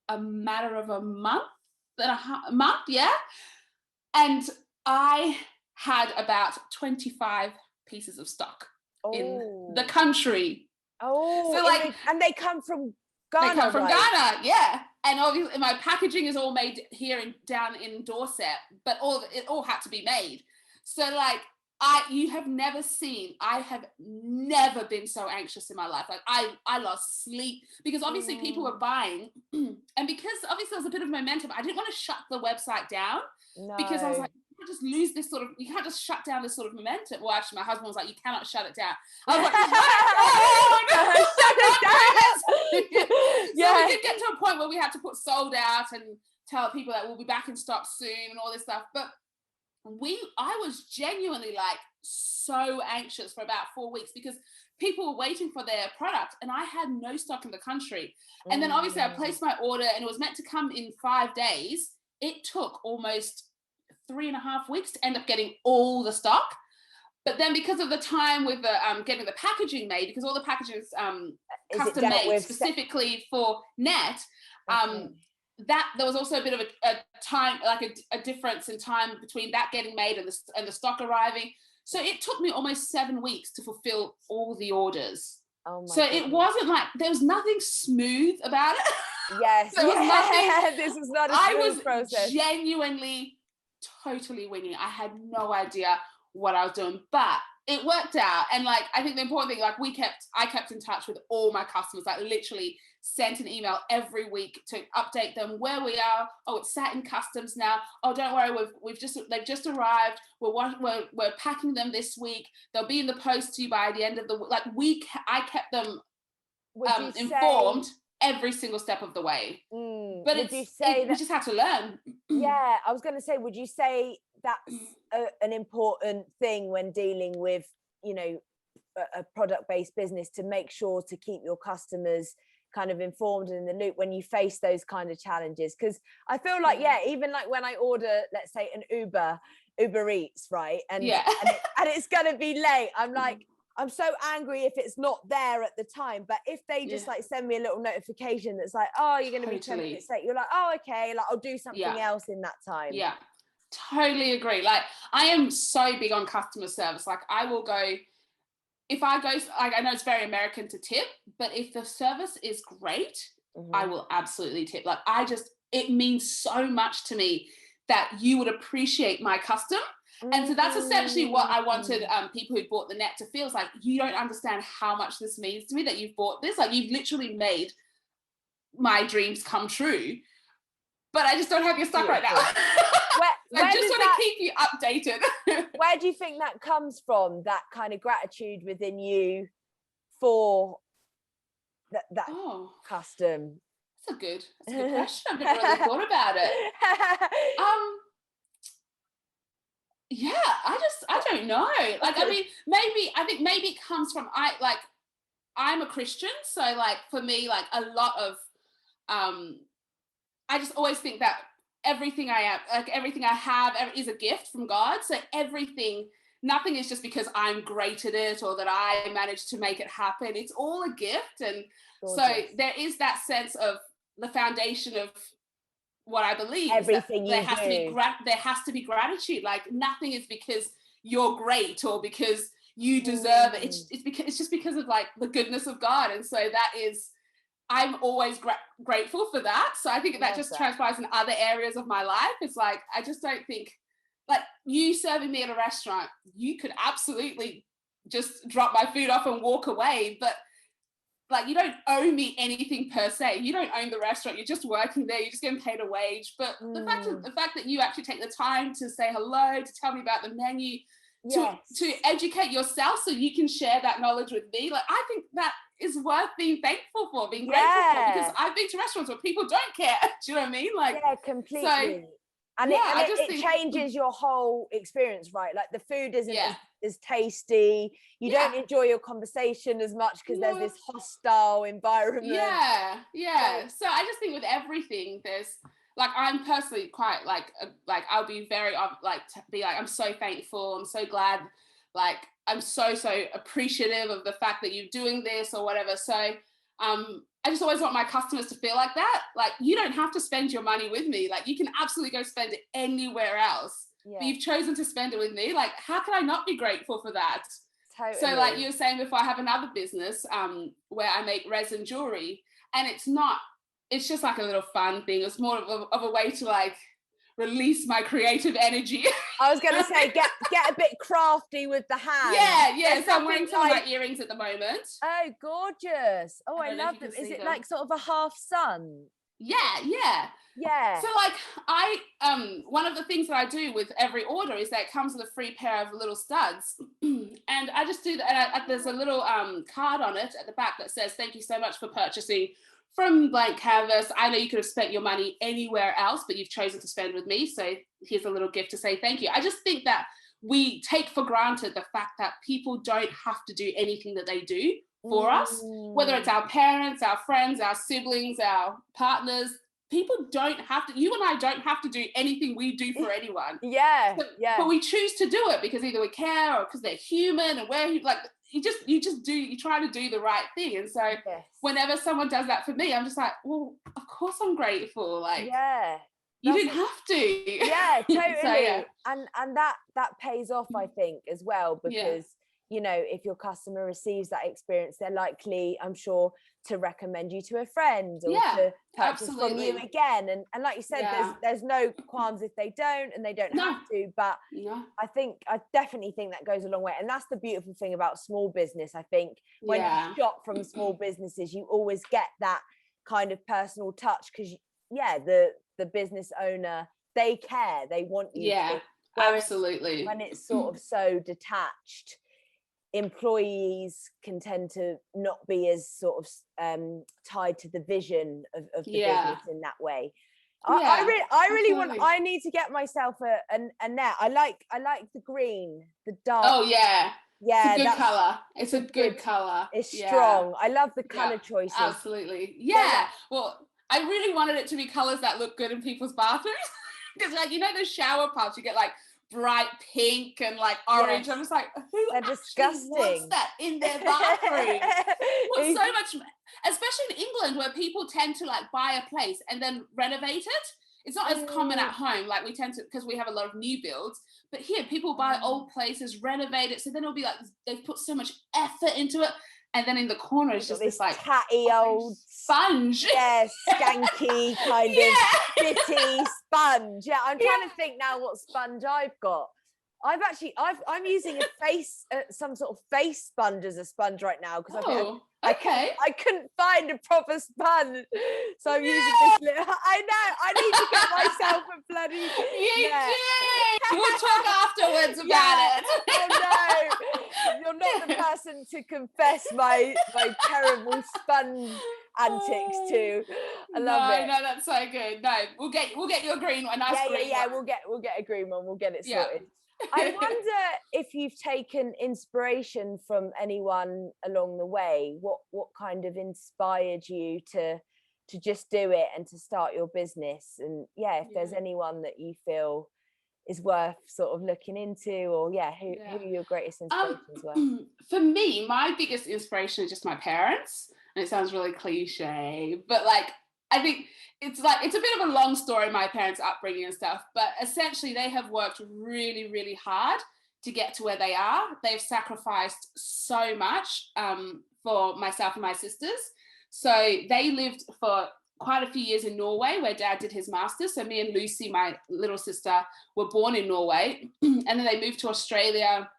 a matter of a month. And I had about 25 pieces of stock in the country. So like, and they come from Ghana. They come from Ghana, yeah. And obviously my packaging is all made here down in Dorset, but it all had to be made. So like I have never been so anxious in my life. Like I lost sleep because obviously people were buying, and because obviously there was a bit of momentum, I didn't want to shut the website down because I was like, you can't just lose this sort of, you can't just shut down this sort of momentum. Well, actually my husband was like, you cannot shut it down. I was like, shut it down. So we did get to a point where we had to put sold out and tell people that we'll be back in stock soon and all this stuff. But I was genuinely like so anxious for about 4 weeks because people were waiting for their product and I had no stock in the country. And then obviously I placed my order and it was meant to come in 5 days. It took almost 3.5 weeks to end up getting all the stock. But then because of the time with the getting the packaging made, because all the packaging is custom made specifically for Net, that there was also a bit of a time, like a difference in time between that getting made and the stock arriving. So it took me almost 7 weeks to fulfill all the orders. Oh my goodness. It wasn't like, there was nothing smooth about it. Yes. There was nothing, this is not a smooth process. I was genuinely totally winging. I had no idea what I was doing, but it worked out. And like, I think the important thing, like I kept in touch with all my customers, like literally sent an email every week to update them where we are. Oh, it's sat in customs now. Oh, don't worry, they've just arrived. We're packing them this week. They'll be in the post to you by the end of the week. I kept them informed every single step of the way. But we just had to learn. Yeah, I was going to say, would you say that's an important thing when dealing with, you know, a product-based business, to make sure to keep your customers kind of informed and in the loop when you face those kind of challenges? Because I feel like, even like when I order, let's say an Uber Eats, right? And it's going to be late. I'm like, I'm so angry if it's not there at the time. But if they just like send me a little notification that's like, oh, you're going to be 10 minutes late, you're like, oh, okay, like I'll do something else in that time. Yeah, totally agree. Like I am so big on customer service. Like I will go, if I go, like I know it's very American to tip, but if the service is great, I will absolutely tip. Like it means so much to me that you would appreciate my custom. And so that's essentially what I wanted people who bought the Net to feel. It's like, you don't understand how much this means to me that you've bought this. Like you've literally made my dreams come true, but I just don't have your stuff right now. I just want to keep you updated. Where do you think that comes from, that kind of gratitude within you for that custom? That's a good question. I've never really thought about it. Yeah, I don't know. Like, I mean, maybe it comes from, I'm a Christian. So like, for me, like a lot of, I just always think that everything I am, like everything I have is a gift from God. So nothing is just because I'm great at it or that I managed to make it happen. It's all a gift. And so there is that sense of the foundation of what I believe. Everything you do. There has to be gratitude. Like nothing is because you're great or because you deserve it. It's just because of like the goodness of God. And so I'm always grateful for that. So I think that just transpires in other areas of my life. It's like, I just don't think, like, you serving me at a restaurant, you could absolutely just drop my food off and walk away. But like, you don't owe me anything per se. You don't own the restaurant. You're just working there. You're just getting paid a wage. But the fact that you actually take the time to say hello, to tell me about the menu, to educate yourself so you can share that knowledge with me. Like, I think that is worth being thankful for, being grateful for, because I've been to restaurants where people don't care. Do you know what I mean? Like, completely. So, and it changes your whole experience, right? Like, the food isn't as tasty. You don't enjoy your conversation as much because there's this hostile environment. So I just think with everything, there's like, I'm personally quite like I'll be very I'm so thankful, I'm so glad, like I'm so appreciative of the fact that you're doing this or whatever. So I just always want my customers to feel like that. Like, you don't have to spend your money with me. Like, you can absolutely go spend it anywhere else. But you've chosen to spend it with me. Like, how can I not be grateful for that? Totally. So like you were saying before, I have another business where I make resin jewelry, and it's just like a little fun thing. It's more of a way to like release my creative energy. I was going to say, get a bit crafty with the hand. Yeah. So I'm wearing some of my earrings at the moment. Oh, gorgeous. Oh, I love them. Is it like sort of a half sun? Yeah. So like one of the things that I do with every order is that it comes with a free pair of little studs. And I just do that. And there's a little card on it at the back that says, "Thank you so much for purchasing from blank canvas. I know you could have spent your money anywhere else, but you've chosen to spend with me. So here's a little gift to say thank you." I just think that we take for granted the fact that people don't have to do anything that they do for us, whether it's our parents, our friends, our siblings, our partners. People don't have to, you and I don't have to do anything we do for anyone. But we choose to do it because either we care or because they're human, and we're like, you try to do the right thing. And so whenever someone does that for me, I'm just like, well, of course I'm grateful. Like, you didn't have to. Yeah, totally. And that pays off, I think, as well, because you know, if your customer receives that experience, they're likely, I'm sure, to recommend you to a friend or to purchase from you again. And like you said, there's no qualms if they don't, and they don't have to. But I definitely think that goes a long way. And that's the beautiful thing about small business. I think when you shop from small businesses, you always get that kind of personal touch, because the business owner, they care, they want you to. Whereas absolutely. When it's sort of so detached, employees can tend to not be as sort of tied to the vision of the business in that way. I really want, I need to get myself a net. I like the green, the dark. It's a good color. It's a good color. It's strong. I love the color choices. Absolutely. Well, I really wanted it to be colors that look good in people's bathrooms, because like, you know, the shower puffs, you get like bright pink and like orange. I'm just like, who disgusting wants that in their bathroom? Well, so much, especially in England, where people tend to like buy a place and then renovate it. It's not as common at home, like we tend to, because we have a lot of new builds. But here, people buy old places, renovate it, so then it'll be like they've put so much effort into it. And then in the corner, it's just this like catty old sponge. Skanky kind of bitty sponge. I'm trying to think now what sponge I've got. I'm using some sort of face sponge as a sponge right now, because I couldn't find a proper sponge, so I'm using this little. I know, I need to get myself a bloody. You do. We'll talk afterwards about it. Oh no, you're not the person to confess my terrible sponge antics to. I love it. No, that's so good. No, we'll get you a green one. Green one. We'll get a green one. We'll get it sorted. I wonder if you've taken inspiration from anyone along the way. What kind of inspired you to just do it and to start your business? And if there's anyone that you feel is worth sort of looking into, or who are your greatest inspirations were? For me, my biggest inspiration is just my parents. And it sounds really cliche, but like, I think it's a bit of a long story, my parents' upbringing and stuff, but essentially they have worked really, really hard to get to where they are. They've sacrificed so much for myself and my sisters. So they lived for quite a few years in Norway, where Dad did his master's. So me and Lucy, my little sister, were born in Norway. And then they moved to Australia.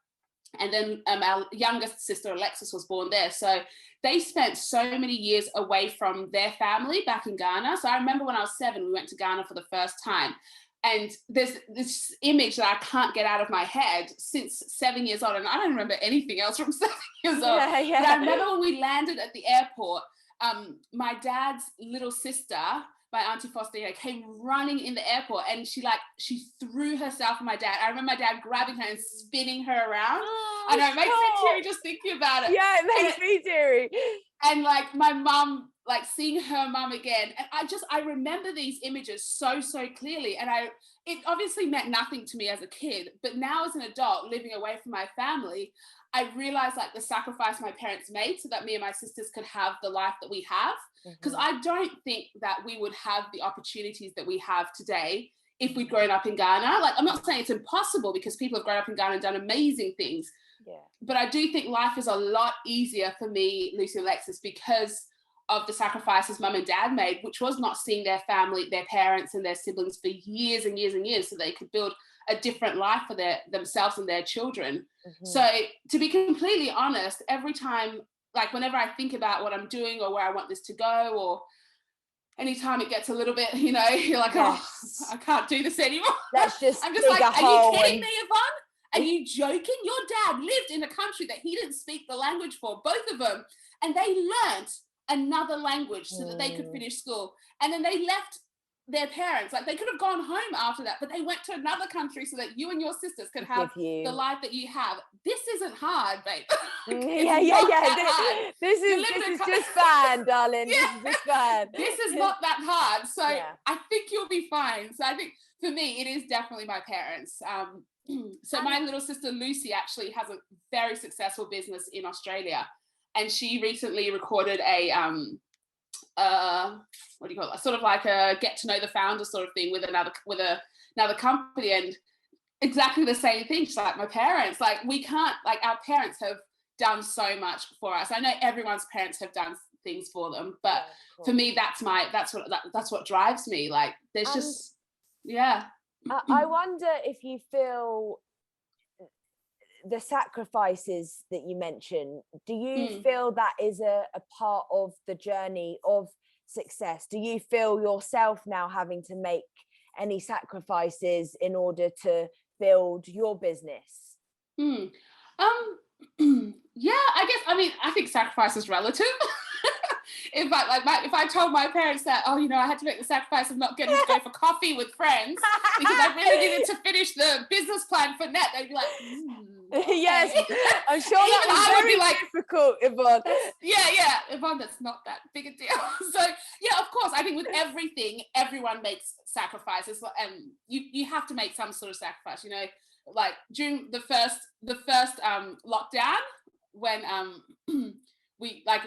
And then our youngest sister, Alexis, was born there. So they spent so many years away from their family back in Ghana. So I remember when I was 7, we went to Ghana for the first time. And there's this image that I can't get out of my head since 7 years old. And I don't remember anything else from 7 years old. Yeah. But I remember when we landed at the airport, my dad's little sister, my Auntie Faustina, came running in the airport, and she threw herself on my dad. I remember my dad grabbing her and spinning her around. I know, it makes me teary just thinking about it. Yeah, it makes me teary. And like my mum, like seeing her mum again. And I remember these images so clearly. And it obviously meant nothing to me as a kid, but now as an adult living away from my family, I realized like the sacrifice my parents made so that me and my sisters could have the life that we have. Because I don't think that we would have the opportunities that we have today if we'd grown up in Ghana. Like, I'm not saying it's impossible, because people have grown up in Ghana and done amazing things. Yeah. But I do think life is a lot easier for me, Lucy and Alexis, because of the sacrifices Mum and Dad made, which was not seeing their family, their parents and their siblings for years and years and years, so they could build a different life for themselves and their children. So to be completely honest, every time, like whenever I think about what I'm doing or where I want this to go, or anytime it gets a little bit, you're like, oh, I can't do this anymore. Let's just I'm just like, are you kidding me, Yvonne? Are you joking? Your dad lived in a country that he didn't speak the language for, both of them, and they learnt another language so that they could finish school. And then they left their parents, like they could have gone home after that, but they went to another country so that you and your sisters could have the life that you have. This isn't hard, babe. This is just fun, darling. This is just fun. This is not that hard. So I think you'll be fine. So I think for me, it is definitely my parents. So my little sister Lucy actually has a very successful business in Australia, and she recently recorded a what do you call it? Sort of like a get to know the founder sort of thing with another company, and exactly the same thing. She's like, my parents, like we can't, like our parents have done so much for us. I know everyone's parents have done things for them, but for me, that's what drives me. Like there's just I wonder if you feel the sacrifices that you mentioned, do you feel that is a part of the journey of success? Do you feel yourself now having to make any sacrifices in order to build your business? Yeah, I think sacrifice is relative. If I told my parents that, I had to make the sacrifice of not getting to go for coffee with friends because I really needed to finish the business plan for Net, they'd be like, okay. Yes, I'm sure that was very difficult, Yvonne. Yvonne, that's not that big a deal. So yeah, of course, I think with everything, everyone makes sacrifices, and you have to make some sort of sacrifice. Like during the first lockdown, when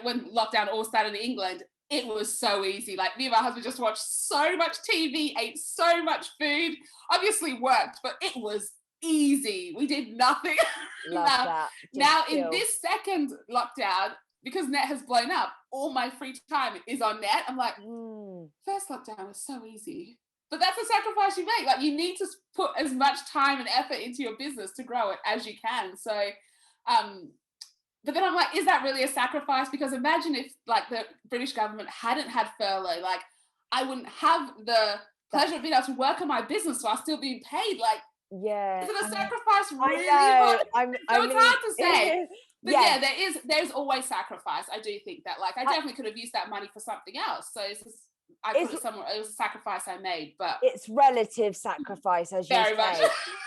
when lockdown all started in England, it was so easy. Like me and my husband just watched so much TV, ate so much food, obviously worked, but it was easy. We did nothing. Love that. Now in this second lockdown, because Net has blown up, all my free time is on Net. I'm like, first lockdown was so easy. But that's a sacrifice you make. Like you need to put as much time and effort into your business to grow it as you can. So but then I'm like, is that really a sacrifice? Because imagine if like the British government hadn't had furlough, like I wouldn't have the pleasure of being able to work on my business while still being paid. Like, is it a sacrifice? Really? It's hard to say. But there's always sacrifice. I do think that, like, I definitely could have used that money for something else. So it's just, it was a sacrifice I made, but it's relative sacrifice, as you say. Much.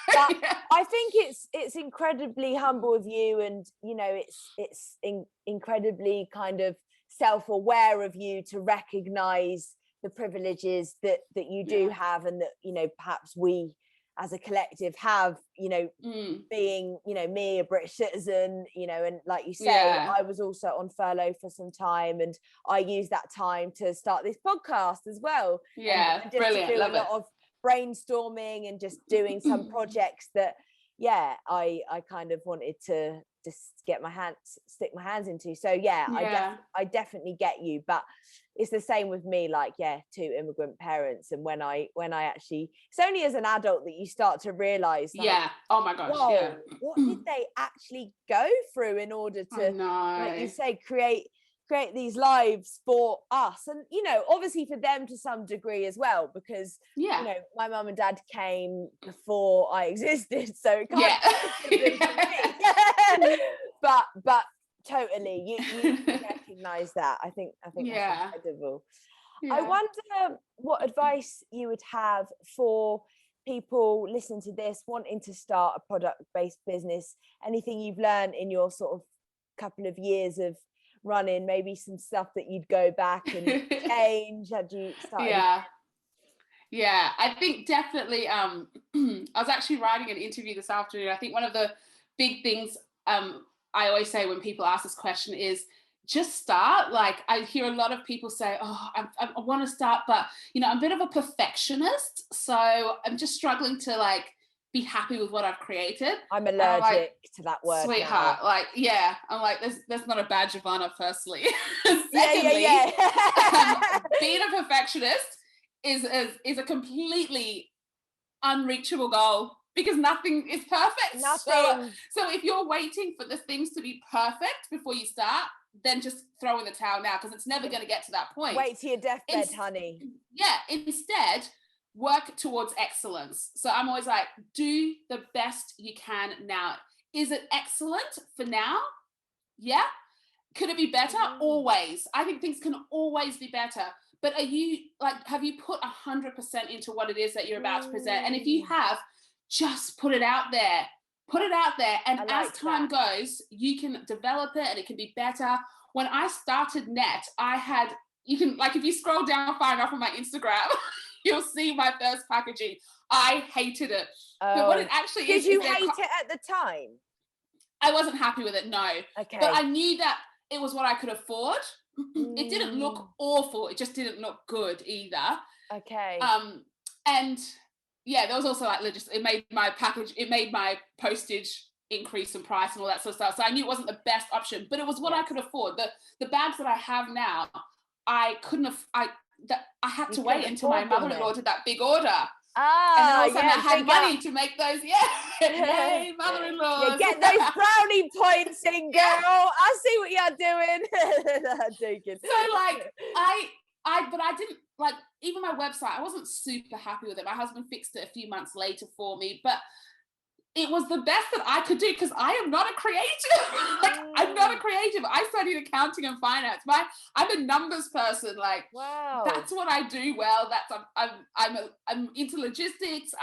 But I think it's incredibly humble of you, and it's incredibly kind of self-aware of you to recognize the privileges that you do have, and that perhaps we as a collective have, being, me, a British citizen, and like you say, I was also on furlough for some time, and I used that time to start this podcast as well. Yeah, and just brilliant. To do a lot of brainstorming and just doing some projects that, I kind of wanted to just stick my hands into. So I definitely get you, but it's the same with me, like, two immigrant parents. And when I actually, it's only as an adult that you start to realize, like, oh my gosh, whoa, what did they actually go through in order to, like you say, create these lives for us? And, you know, obviously for them to some degree as well, because you know, my mum and dad came before I existed, so it can't for me. but totally, you recognize that. I think that's incredible. I wonder what advice you would have for people listening to this, wanting to start a product-based business. Anything you've learned in your sort of couple of years of running, maybe some stuff that you'd go back and change. Had you started? I think definitely I was actually writing an interview this afternoon. I think one of the big things I always say when people ask this question is just start. Like, I hear a lot of people say, I want to start, but you know, I'm a bit of a perfectionist, so I'm just struggling to like be happy with what I've created. I'm allergic to that word, sweetheart now. Like, I'm like, that's not a badge of honor, firstly. Secondly, being a perfectionist is a completely unreachable goal, because nothing is perfect. So if you're waiting for the things to be perfect before you start, then just throw in the towel now, because it's never going to get to that point. Wait till your deathbed, honey. Instead, work towards excellence. So I'm always like, do the best you can now. Is it excellent for now? Yeah. Could it be better? Always. I think things can always be better. But are you like, have you put 100% into what it is that you're about to present? And if you have, just put it out there. Put it out there. And like, as time goes, you can develop it and it can be better. When I started Net, you can, like, if you scroll down far enough on my Instagram, you'll see my first packaging. I hated it. But what it actually is... Did you hate it at the time? I wasn't happy with it, no. Okay. But I knew that it was what I could afford. It didn't look awful. It just didn't look good either. Okay. And yeah, there was also like it made my postage increase in price and all that sort of stuff. So I knew it wasn't the best option, but it was what I could afford. The bags that I have now, I couldn't have. I had to wait until my mother-in-law did that big order. And then all of a sudden I had money to make those. Yay, mother-in-law. Get those brownie points in, girl. I see what you're doing. I'm joking. So like but I didn't, like, even my website, I wasn't super happy with it. My husband fixed it a few months later for me, but it was the best that I could do, because I am not a creative. I'm not a creative. I studied accounting and finance. I'm a numbers person. Like, wow, that's what I do well. I'm into logistics.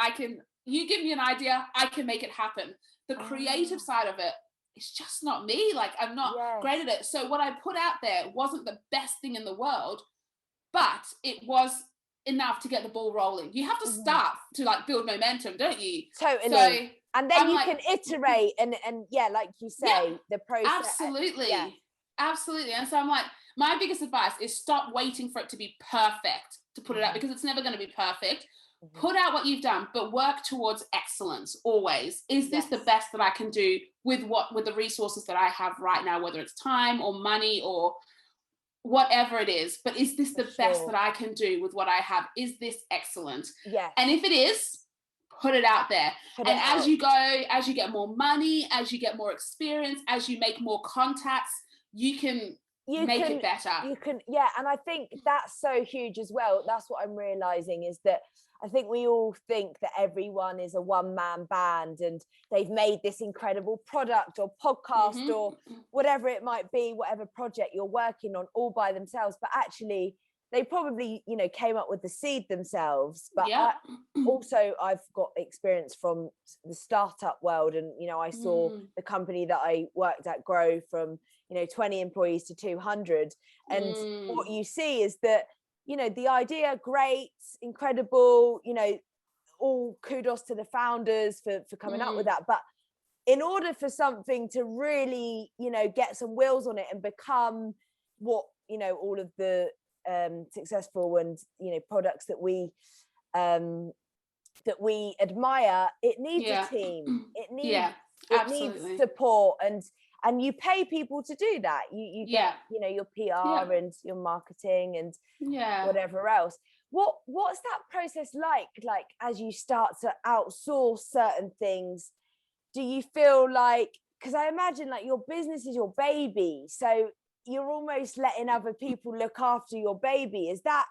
You give me an idea, I can make it happen. The creative side of it, it's just not me. Like, I'm not great at it. So what I put out there wasn't the best thing in the world, but it was enough to get the ball rolling. You have to start to like build momentum, don't you? Totally. So, and then you can iterate and like you say, the process. Absolutely. And so I'm like, my biggest advice is stop waiting for it to be perfect to put it out, because it's never going to be perfect. Put out what you've done, but work towards excellence always. Is this the best that I can do with the resources that I have right now, whether it's time or money or whatever it is, but is this the best that I can do with what I have? Is this excellent? Yeah. And if it is, put it out there. As you go, as you get more money, as you get more experience, as you make more contacts, you can make it better. And I think that's so huge as well. That's what I'm realizing, is that I think we all think that everyone is a one-man band and they've made this incredible product or podcast or whatever it might be, whatever project you're working on, all by themselves. But actually, they probably, came up with the seed themselves. But I've got experience from the startup world, and I saw the company that I worked at grow from 20 employees to 200, and what you see is that the idea, great, incredible, all kudos to the founders for coming up with that. But in order for something to really get some wheels on it and become what all of the successful and products that we that we admire, it needs Yeah. a team. It needs Yeah, it needs support, and you pay people to do that. You get, you know, your PR and your marketing and whatever else. What's that process like as you start to outsource certain things? Do you feel like, because I imagine like your business is your baby, so you're almost letting other people look after your baby. Is that,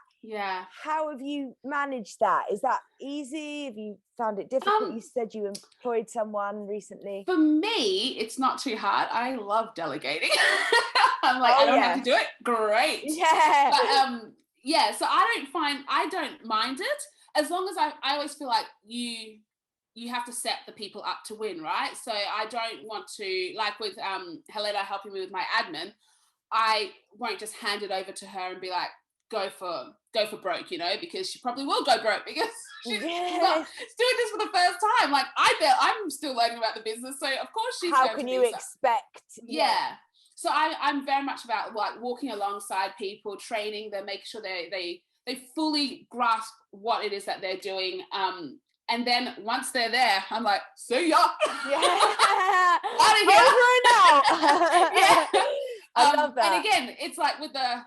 how have you managed that? Is that easy? Have you found it difficult? You said you employed someone recently. For me, it's not too hard. I love delegating. I'm like, I don't have to do it. Great. Yeah. But so I don't mind it, as long as I always feel like you have to set the people up to win, right? So I don't want to, like with Helena helping me with my admin, I won't just hand it over to her and be like, go for broke, you know, because she probably will go broke because she's doing this for the first time. Like I'm still learning about the business, so of course she's how can you expect? So I'm very much about like walking alongside people, training them, making sure they fully grasp what it is that they're doing. And then once they're there, I'm like, see ya. Out of here. I love that. And again, it's like with the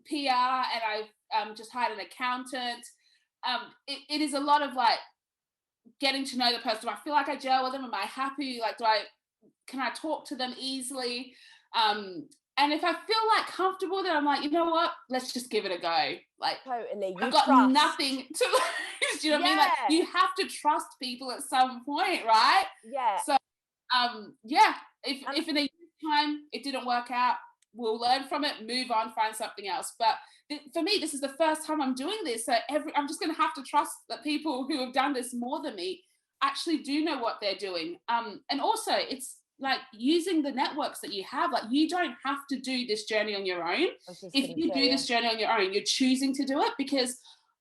PR, and I've just hired an accountant. It is a lot of like getting to know the person. Do I feel like I gel with them? Am I happy? Like, can I talk to them easily? And if I feel like comfortable, then I'm like, you know what? Let's just give it a go. Like, totally, I've got nothing to lose. Do you know what I mean? Like, you have to trust people at some point, right? Yeah. So, if in a year's time it didn't work out, we'll learn from it, move on, find something else. But for me, this is the first time I'm doing this, so I'm just going to have to trust that people who have done this more than me actually do know what they're doing. And also, it's like using the networks that you have. Like, you don't have to do this journey on your own. If you do this journey on your own, you're choosing to do it. Because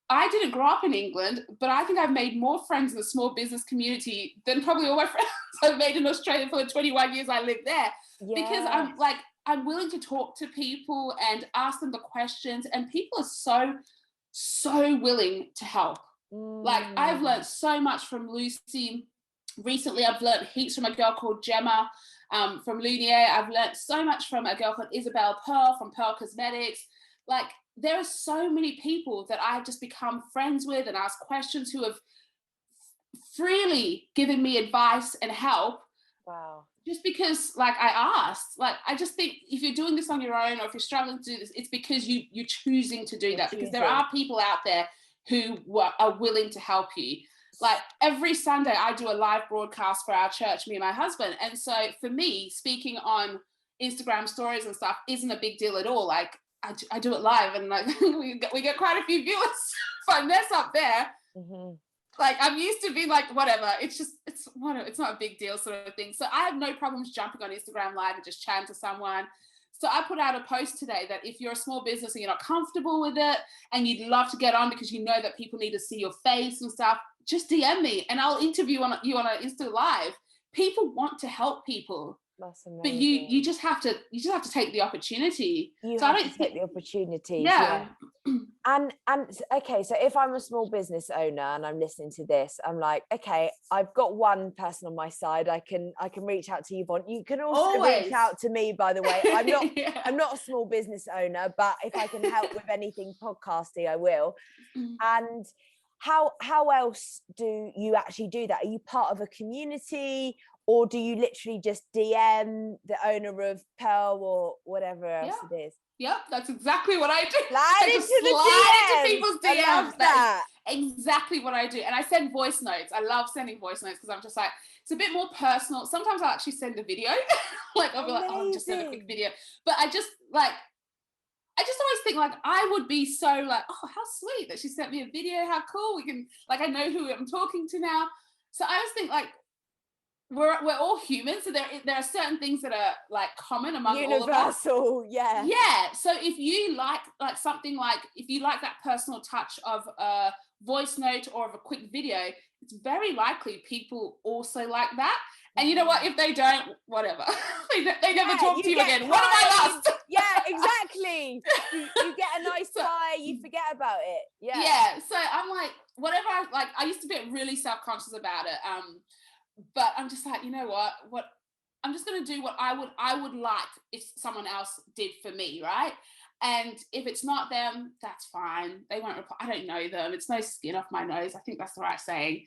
I didn't grow up in England, but I think I've made more friends in the small business community than probably all my friends I've made in Australia for the 21 years I lived there. Because I'm willing to talk to people and ask them the questions, and people are so willing to help. Like, I've learned so much from Lucy. Recently, I've learned heaps from a girl called Gemma from Lunier. I've learned so much from a girl called Isabel Pearl from Pearl Cosmetics. Like, there are so many people that I've just become friends with and asked questions, who have freely given me advice and help. Wow. Just because, like, I asked. Like, I just think if you're doing this on your own, or if you're struggling to do this, it's because you're choosing to do that. Because there are people out there who are willing to help you. Like, every Sunday I do a live broadcast for our church, me and my husband. And so for me, speaking on Instagram stories and stuff isn't a big deal at all. Like, I do it live, and like we get quite a few viewers. If I mess up there, like, I'm used to being like, whatever, it's not a big deal sort of thing. So I have no problems jumping on Instagram live and just chatting to someone. So I put out a post today that if you're a small business and you're not comfortable with it and you'd love to get on because you know that people need to see your face and stuff, just DM me and I'll interview you on an Insta Live. People want to help people. That's amazing. But you just have to take the opportunity. Take the opportunity. Yeah. And okay, so if I'm a small business owner and I'm listening to this, I'm like, okay, I've got one person on my side. I can reach out to Yvonne. You can also reach out to me, by the way. I'm not I'm not a small business owner, but if I can help with anything podcasting, I will. And how else do you actually do that? Are you part of a community, or do you literally just DM the owner of Pearl or whatever else it is? Yep, that's exactly what I do. Slide into people's DMs. I love that. Exactly what I do. And I send voice notes. I love sending voice notes because I'm just like, it's a bit more personal. Sometimes I'll actually send a video. Like, I'll be like, oh, I'll just send a quick video. But I just always think, like, I would be so like, oh, how sweet that she sent me a video. How cool. We can, like, I know who I'm talking to now. So I always think, like, we're all human, so there are certain things that are like common among all of us. Universal, yeah. Yeah. So if you like something, like if you like that personal touch of a voice note or of a quick video, it's very likely people also like that. And you know what? If they don't, whatever. they never talk to you again. What have I lost? Yeah, exactly. You get a nice tie, you forget about about it. Yeah. So I'm like, whatever I used to get really self-conscious about it. But I'm just like, you know what? I'm just gonna do what I would like if someone else did for me, right? And if it's not them, that's fine. They won't reply. I don't know them. It's no skin off my nose. I think that's the right saying.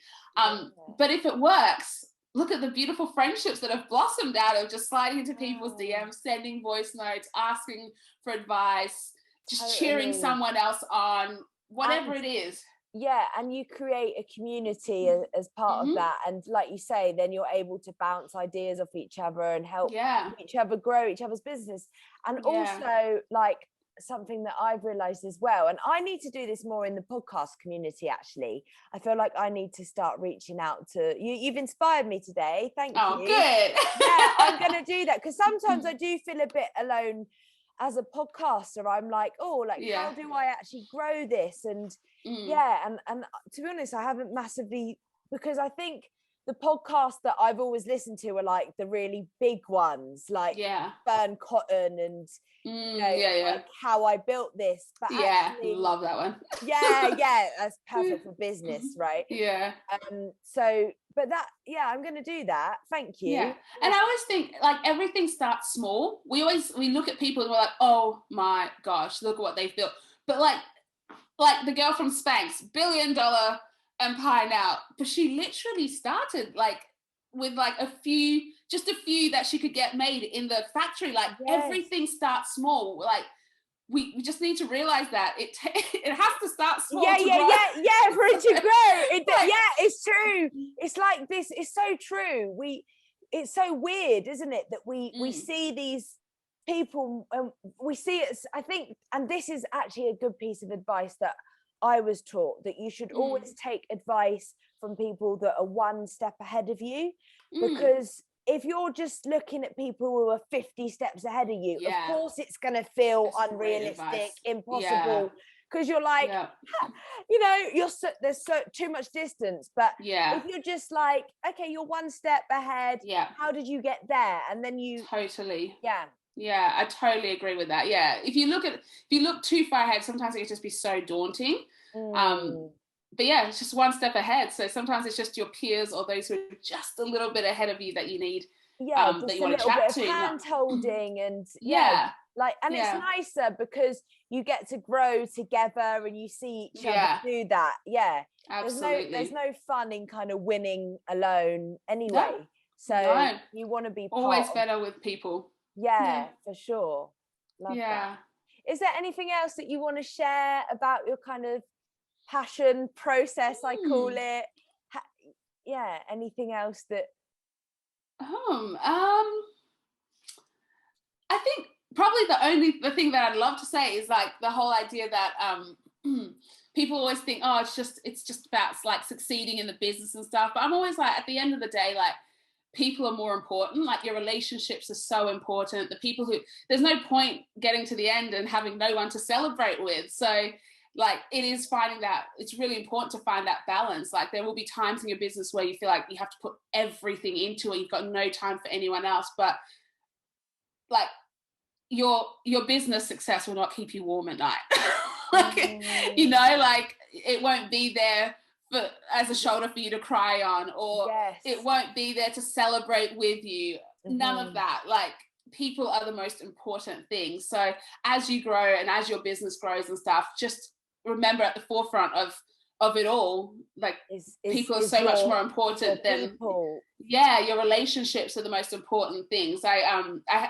But if it works, look at the beautiful friendships that have blossomed out of just sliding into people's DMs, sending voice notes, asking for advice, just cheering someone else on, whatever it is. Yeah, and you create a community as part of that, and like you say, then you're able to bounce ideas off each other and help each other grow each other's business. And also, like, something that I've realized as well, and I need to do this more in the podcast community, actually. I feel like I need to start reaching out to you. You've inspired me today, thank you. Good. Yeah, I'm gonna do that, because sometimes I do feel a bit alone as a podcaster. I'm like, how do I actually grow this? And and to be honest, I haven't massively, because I think the podcasts that I've always listened to are like the really big ones, like Burn Cotton and like How I Built This. But actually, love that one. That's perfect for business, right? So but that I'm gonna do that. Thank you. And I always think, like, everything starts small. We look at people and we're like, oh my gosh, look at what they've built. But like the girl from Spanx, $1 billion empire now, but she literally started like with like a few that she could get made in the factory. Like everything starts small. Like we just need to realize that it has to start small. For it to grow. It's true. It's like this. It's so true. It's so weird, isn't it, that we see these people, we see it. I think, and this is actually a good piece of advice that I was taught, that you should always take advice from people that are one step ahead of you, because if you're just looking at people who are 50 steps ahead of you, of course it's going to feel unrealistic, impossible, because you're like, there's too much distance. But if you're just like, okay, you're one step ahead, how did you get there? And then you I totally agree with that. If you look too far ahead, sometimes it can just be so daunting. But it's just one step ahead. So sometimes it's just your peers or those who are just a little bit ahead of you that you need, that you want to chat to. Hand holding and and it's nicer because you get to grow together and you see each other do that. Absolutely. There's no fun in kind of winning alone anyway. You want to be always better with people. For sure. Love that. Is there anything else that you want to share about your kind of passion process, I call it? Anything else that I think probably the thing that I'd love to say is like the whole idea that people always think, oh, it's just about like succeeding in the business and stuff, but I'm always like, at the end of the day, like, people are more important. Like, your relationships are so important. The people who, there's no point getting to the end and having no one to celebrate with. So like, it is finding that, it's really important to find that balance. Like, there will be times in your business where you feel like you have to put everything into it. You've got no time for anyone else, but like, your business success will not keep you warm at night. Like, like, it won't be there as a shoulder for you to cry on, or it won't be there to celebrate with you. None of that. Like, people are the most important thing. So as you grow and as your business grows and stuff, just remember at the forefront of it all, like, people are so much more important than your relationships are the most important things. I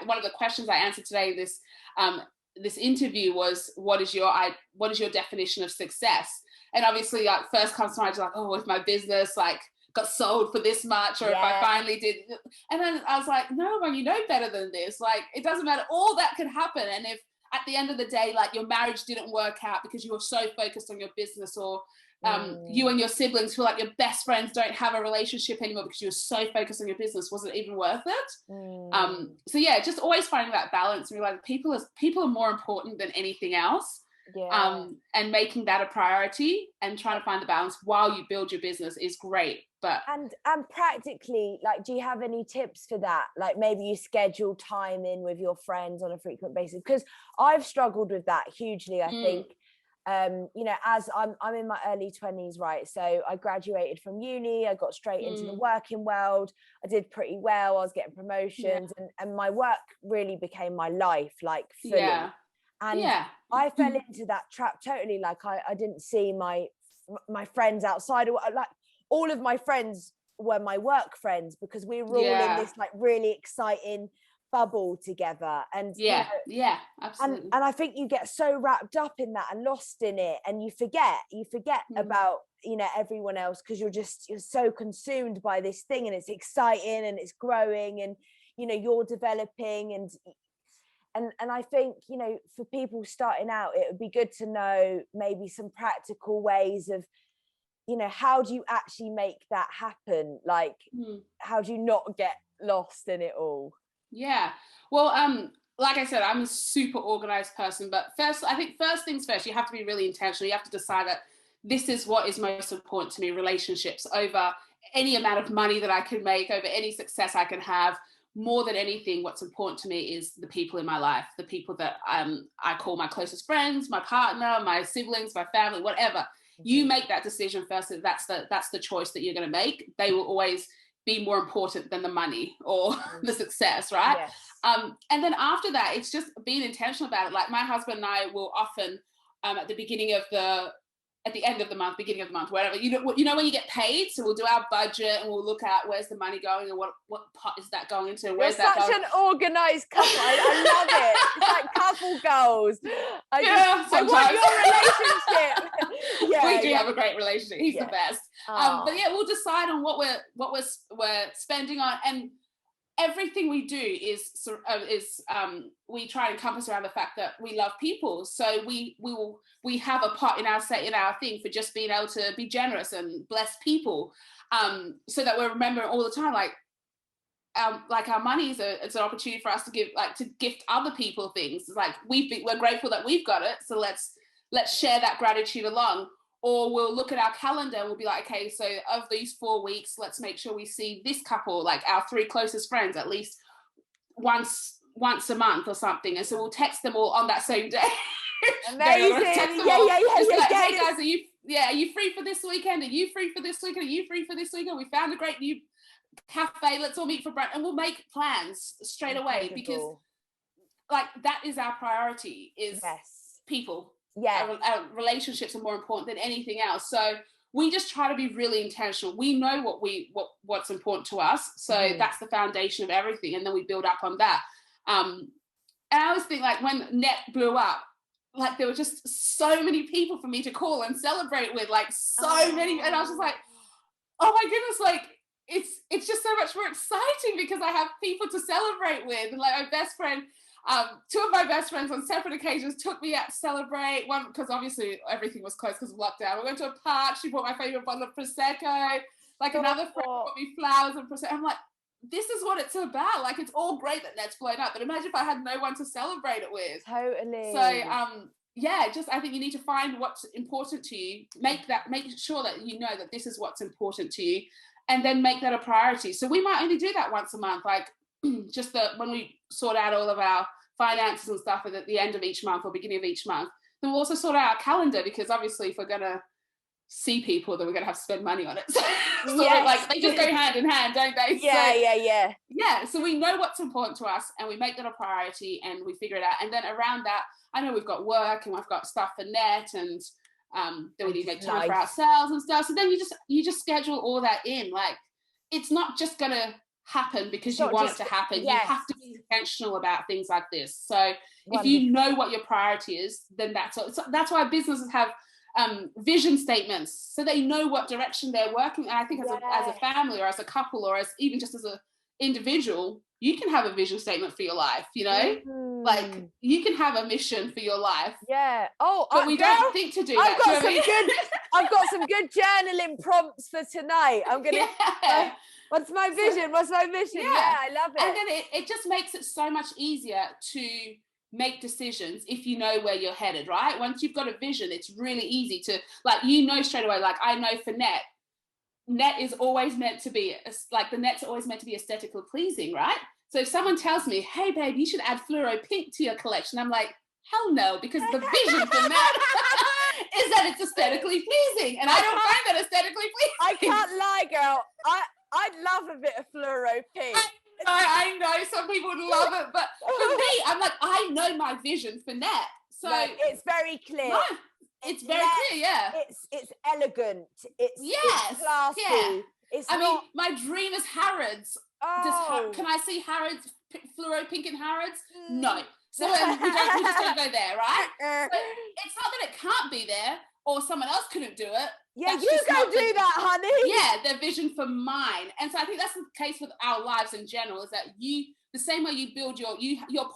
one of the questions I answered today, this interview, was what is your definition of success? And obviously, like, first comes to mind, like, oh, if my business like got sold for this much, or if I finally did. And then I was like, no, well, you know better than this. Like, it doesn't matter. All that could happen. And if at the end of the day, like, your marriage didn't work out because you were so focused on your business, or you and your siblings feel like your best friends don't have a relationship anymore because you were so focused on your business, was it even worth it? So just always finding that balance and realizing people are more important than anything else. And making that a priority and trying to find the balance while you build your business is great. But and practically, like, do you have any tips for that? Like, maybe you schedule time in with your friends on a frequent basis, because I've struggled with that hugely. I think you know, as I'm in my early 20s, right? So I graduated from uni, I got straight into the working world. I did pretty well. I was getting promotions, and my work really became my life, like fully. And I fell into that trap totally. Like I didn't see my friends outside, like all of my friends were my work friends, because we were all in this like really exciting bubble together. And absolutely. And I think you get so wrapped up in that and lost in it, and you forget about, you know, everyone else, because you're so consumed by this thing, and it's exciting and it's growing, and you know, you're developing. And I think, you know, for people starting out, it would be good to know maybe some practical ways of, you know, how do you actually make that happen? Like, how do you not get lost in it all? Yeah. Well, like I said, I'm a super organized person, but I think first things first, you have to be really intentional. You have to decide that this is what is most important to me, relationships over any amount of money that I can make, over any success I can have. More than anything, what's important to me is the people in my life, the people that I call my closest friends, my partner, my siblings, my family, whatever. You make that decision first. That's the choice that you're going to make. They will always be more important than the money or the success, right? Yes. And then after that, it's just being intentional about it. Like my husband and I will often, at the end of the month, beginning of the month, whatever, you know when you get paid, so we'll do our budget and we'll look at where's the money going and what pot is that going into, and where's You're that such going. an organized couple. I love it. It's like couple goals. I want your relationship. We do have a great relationship. He's the best. But we'll decide on what we're spending on, and everything we do is we try and encompass around the fact that we love people. So we have a pot in our thing for just being able to be generous and bless people, so that we're remembering all the time, like our money it's an opportunity for us to give, like to gift other people things. It's like we're grateful that we've got it, so let's share that gratitude along. Or we'll look at our calendar and we'll be like, okay, so of these 4 weeks, let's make sure we see this couple, like our 3 closest friends, at least once a month or something. And so we'll text them all on that same day. Amazing. Hey guys, are you free for this weekend? Are you free for this weekend? Are you free for this weekend? We found a great new cafe. Let's all meet for brunch, and we'll make plans straight away, because like that is our priority, is people. Our relationships are more important than anything else. So we just try to be really intentional. We know what's important to us, so that's the foundation of everything, and then we build up on that. And I always think, like, when Net blew up, like there were just so many people for me to call and celebrate with, like so many, and I was just like, oh my goodness, like it's just so much more exciting because I have people to celebrate with. And like my best friend, 2 of my best friends on separate occasions took me out to celebrate. One, because obviously everything was closed because of lockdown. We went to a park. She bought my favorite bottle of Prosecco. Like another friend bought me flowers and Prosecco. I'm like, this is what it's about. Like, it's all great that Net's blown up, but imagine if I had no one to celebrate it with. Totally. So, just I think you need to find what's important to you. Make sure that you know that this is what's important to you, and then make that a priority. So we might only do that once a month, like just when we sort out all of our finances and stuff at the end of each month or beginning of each month. Then we'll also sort out our calendar, because obviously if we're going to see people, then we're going to have to spend money on it. So like they just go hand in hand, don't they? Yeah, so we know what's important to us, and we make that a priority, and we figure it out. And then around that, I know we've got work and we've got stuff for Net, and then we need to make time for ourselves and stuff. So then you just schedule all that in. Like, it's not just going to happen because you want it to happen. You have to be intentional about things like this. So if you know what your priority is, then that's why businesses have vision statements, so they know what direction they're working. And I think as a family, or as a couple, or as even just as an individual, you can have a vision statement for your life, you know? Like, you can have a mission for your life. Yeah. But we don't think to do that. I've got some good journaling prompts for tonight. I'm going to... What's my vision? What's my mission? Yeah, I love it. And then it just makes it so much easier to make decisions if you know where you're headed, right? Once you've got a vision, it's really easy to, like, you know straight away. Like, I know for Net is always meant to be, like, the Net's always meant to be aesthetically pleasing, right? So if someone tells me, hey babe, you should add fluoro pink to your collection, I'm like, hell no, because the vision for Net is that it's aesthetically pleasing, and I don't find that aesthetically pleasing. I can't lie, girl. I'd love a bit of fluoro pink. I know some people would love it, but for me, I'm like, I know my vision for net. So no, it's very clear. No, it's very clear, yeah. It's elegant. It's classy. Yeah. It's I mean, my dream is Harrods. Oh. Can I see Harrods, fluoro pink in Harrods? No. So we just don't go there, right? So it's not that it can't be there or someone else couldn't do it. Yeah, you go do that, honey. Yeah, the vision for mine. And so I think that's the case with our lives in general, is that the same way you build your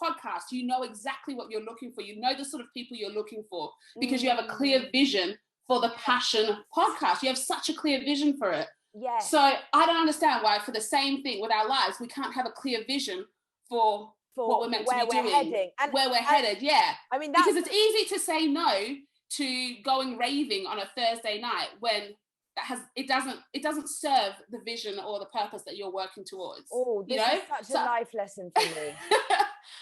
podcast, you know exactly what you're looking for. You know the sort of people you're looking for because you have a clear vision for the Passion podcast. You have such a clear vision for it. Yeah. So I don't understand why, for the same thing with our lives, we can't have a clear vision for what we're meant to be doing, heading. And where we're headed. Yeah. I mean, because it's easy to say no to going raving on a Thursday night when it doesn't serve the vision or the purpose that you're working towards. Oh, this is such a life lesson for me.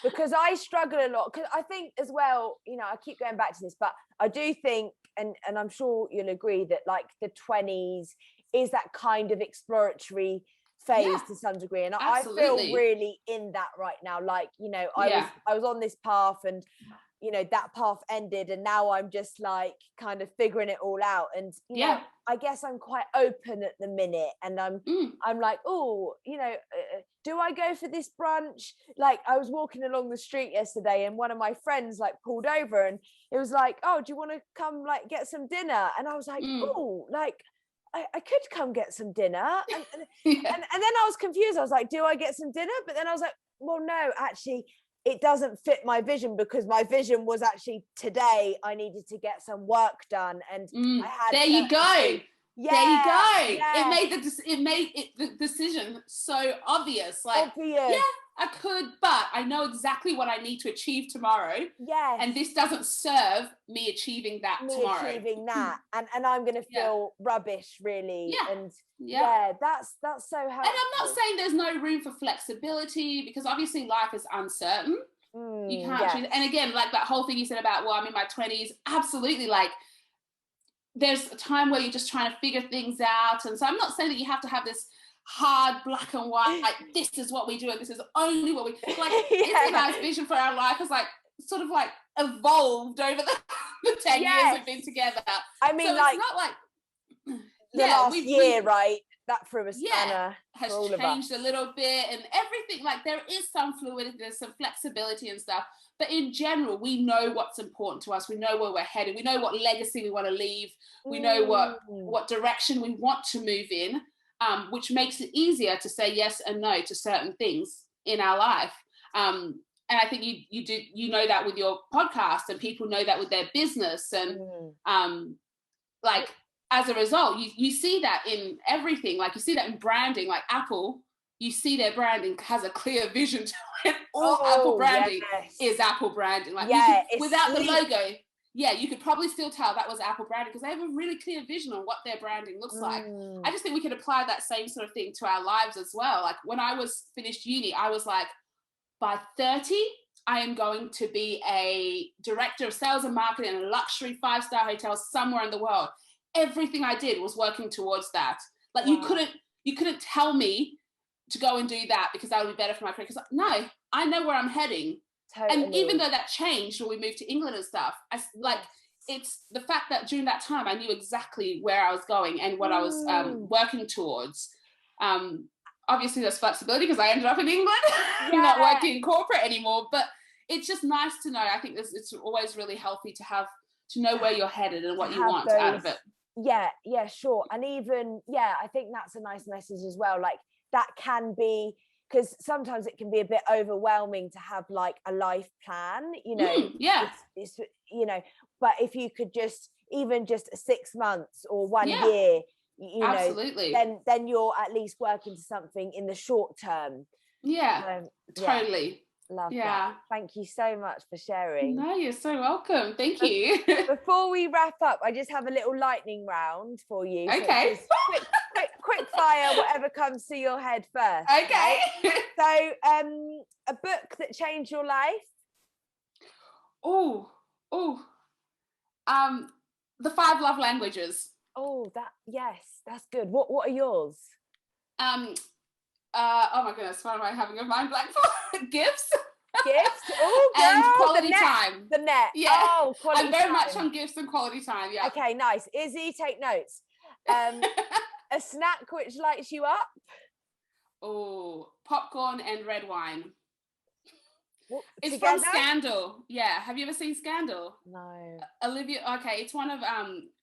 Because I struggle a lot. Because I think as well, I keep going back to this, but I do think, and I'm sure you'll agree, that like the 20s is that kind of exploratory phase to some degree. And absolutely. I feel really in that right now. Like, I was on this path and, that path ended and now I'm just like kind of figuring it all out. And, I guess I'm quite open at the minute and I'm like, oh, do I go for this brunch? Like I was walking along the street yesterday and one of my friends like pulled over and it was like, oh, do you want to come like get some dinner? And I was like, oh, like, I could come get some dinner. And then I was confused. I was like, do I get some dinner? But then I was like, well, no, actually, it doesn't fit my vision because my vision was actually today I needed to get some work done. And I had there you go. Yeah, there you go. Yeah. It made the decision so obvious. Like, yeah, I could, but I know exactly what I need to achieve tomorrow. Yes. And this doesn't serve me achieving that tomorrow. Achieving that. And I'm going to feel rubbish, really. Yeah. And that's so helpful. And I'm not saying there's no room for flexibility because obviously life is uncertain. You can't choose. And again, like that whole thing you said about, well, I'm in my 20s, absolutely. Like there's a time where you're just trying to figure things out. And so I'm not saying that you have to have this hard black and white, like this is what we do and this is only what we like. It's vision for our life has like sort of like evolved over the 10 years we've been together. I mean, so like, it's not like the last year, right? That threw a spanner has for all changed of us. a little bit and everything. Like there is some fluidity, there's some flexibility and stuff. But in general, we know what's important to us. We know where we're headed. We know what legacy we want to leave. We know what direction we want to move in. Which makes it easier to say yes and no to certain things in our life. And I think you know that with your podcast and people know that with their business. And like, as a result, you see that in everything. Like you see that in branding, like Apple, you see their branding has a clear vision to it. All Apple branding is Apple branding. Like without the logo, you could probably still tell that was Apple branding because they have a really clear vision on what their branding looks like. I just think we could apply that same sort of thing to our lives as well. Like when I was finished uni, I was like, by 30, I am going to be a director of sales and marketing in a luxury 5-star hotel somewhere in the world. Everything I did was working towards that. Like you couldn't tell me to go and do that because that would be better for my career. Because no, I know where I'm heading. Totally. And even though that changed when we moved to England and stuff, it's the fact that during that time I knew exactly where I was going and what I was working towards. Obviously there's flexibility because I ended up in England, not working in corporate anymore, but it's just nice to know. I think it's always really healthy to know where you're headed and what you want out of it. Yeah, sure. And even, I think that's a nice message as well. Like that can be, because sometimes it can be a bit overwhelming to have like a life plan, it's but if you could just 6 months or 1 year, absolutely, then you're at least working to something in the short term. Totally. Love that. Thank you so much for sharing. No, you're so welcome. Thank you. Before we wrap up, I just have a little lightning round for you. Okay. So quick fire, whatever comes to your head first. Okay. Right? So, a book that changed your life? The 5 love languages. Oh, that's good. What are yours? Oh my goodness, what am I having a mind blank for? Gifts. Gifts. Oh, girl, and quality time. The net. Yeah. Oh, quality I'm very time. much on gifts and quality time. Yeah. Okay, nice. Izzy, take notes. A snack which lights you up? Oh, popcorn and red wine. It's together? from Scandal. Yeah. Have you ever seen Scandal? No. Olivia. Okay, it's one of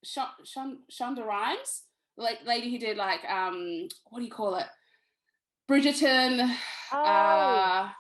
Shonda Rhimes, like lady who did like what do you call it? Bridgerton. Oh.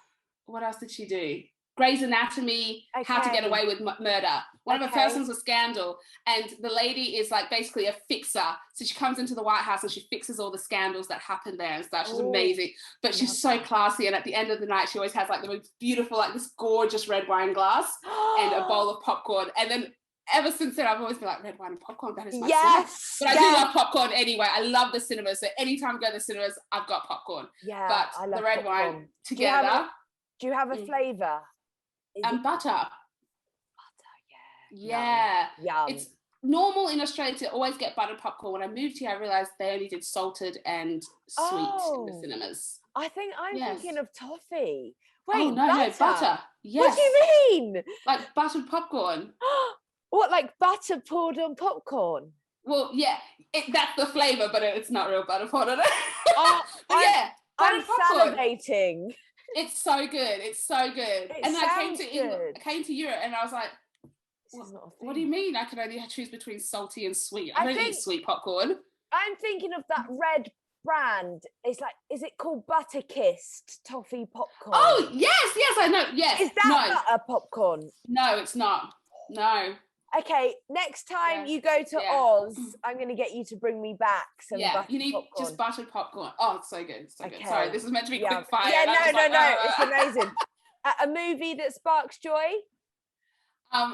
What else did she do? Grey's Anatomy, How to Get Away with Murder. One of her first ones was Scandal. And the lady is like basically a fixer. So she comes into the White House and she fixes all the scandals that happen there and stuff. She's amazing. But she's so classy. And at the end of the night, she always has like the most beautiful, like this gorgeous red wine glass and a bowl of popcorn. And then ever since then, I've always been like, red wine and popcorn, that is my snack. But I do love popcorn anyway. I love the cinemas. So anytime I go to the cinemas, I've got popcorn. Yeah, but I love the red popcorn. wine together. Do you have a flavour? And butter. Butter, yeah. Yum. It's normal in Australia to always get buttered popcorn. When I moved here, I realised they only did salted and sweet in the cinemas. I think I'm thinking of toffee. Wait, no, butter. Yes. What do you mean? Like buttered popcorn. What, like butter poured on popcorn? Well, yeah, that's the flavour, but it's not real butter poured on it. I'm salivating. It's so good. It's so good. And I came to Europe and I was like, what do you mean? I can only choose between salty and sweet. I don't eat sweet popcorn. I'm thinking of that red brand. It's like, is it called Butter Kissed toffee popcorn? Oh, yes, I know. Yes. Is that butter popcorn? No, it's not. No. Okay, next time you go to Oz, I'm going to get you to bring me back some buttered you need popcorn. Just buttered popcorn. Oh, it's so good. So good. Sorry, this is meant to be quick fire. Yeah, no. It's amazing. A movie that sparks joy?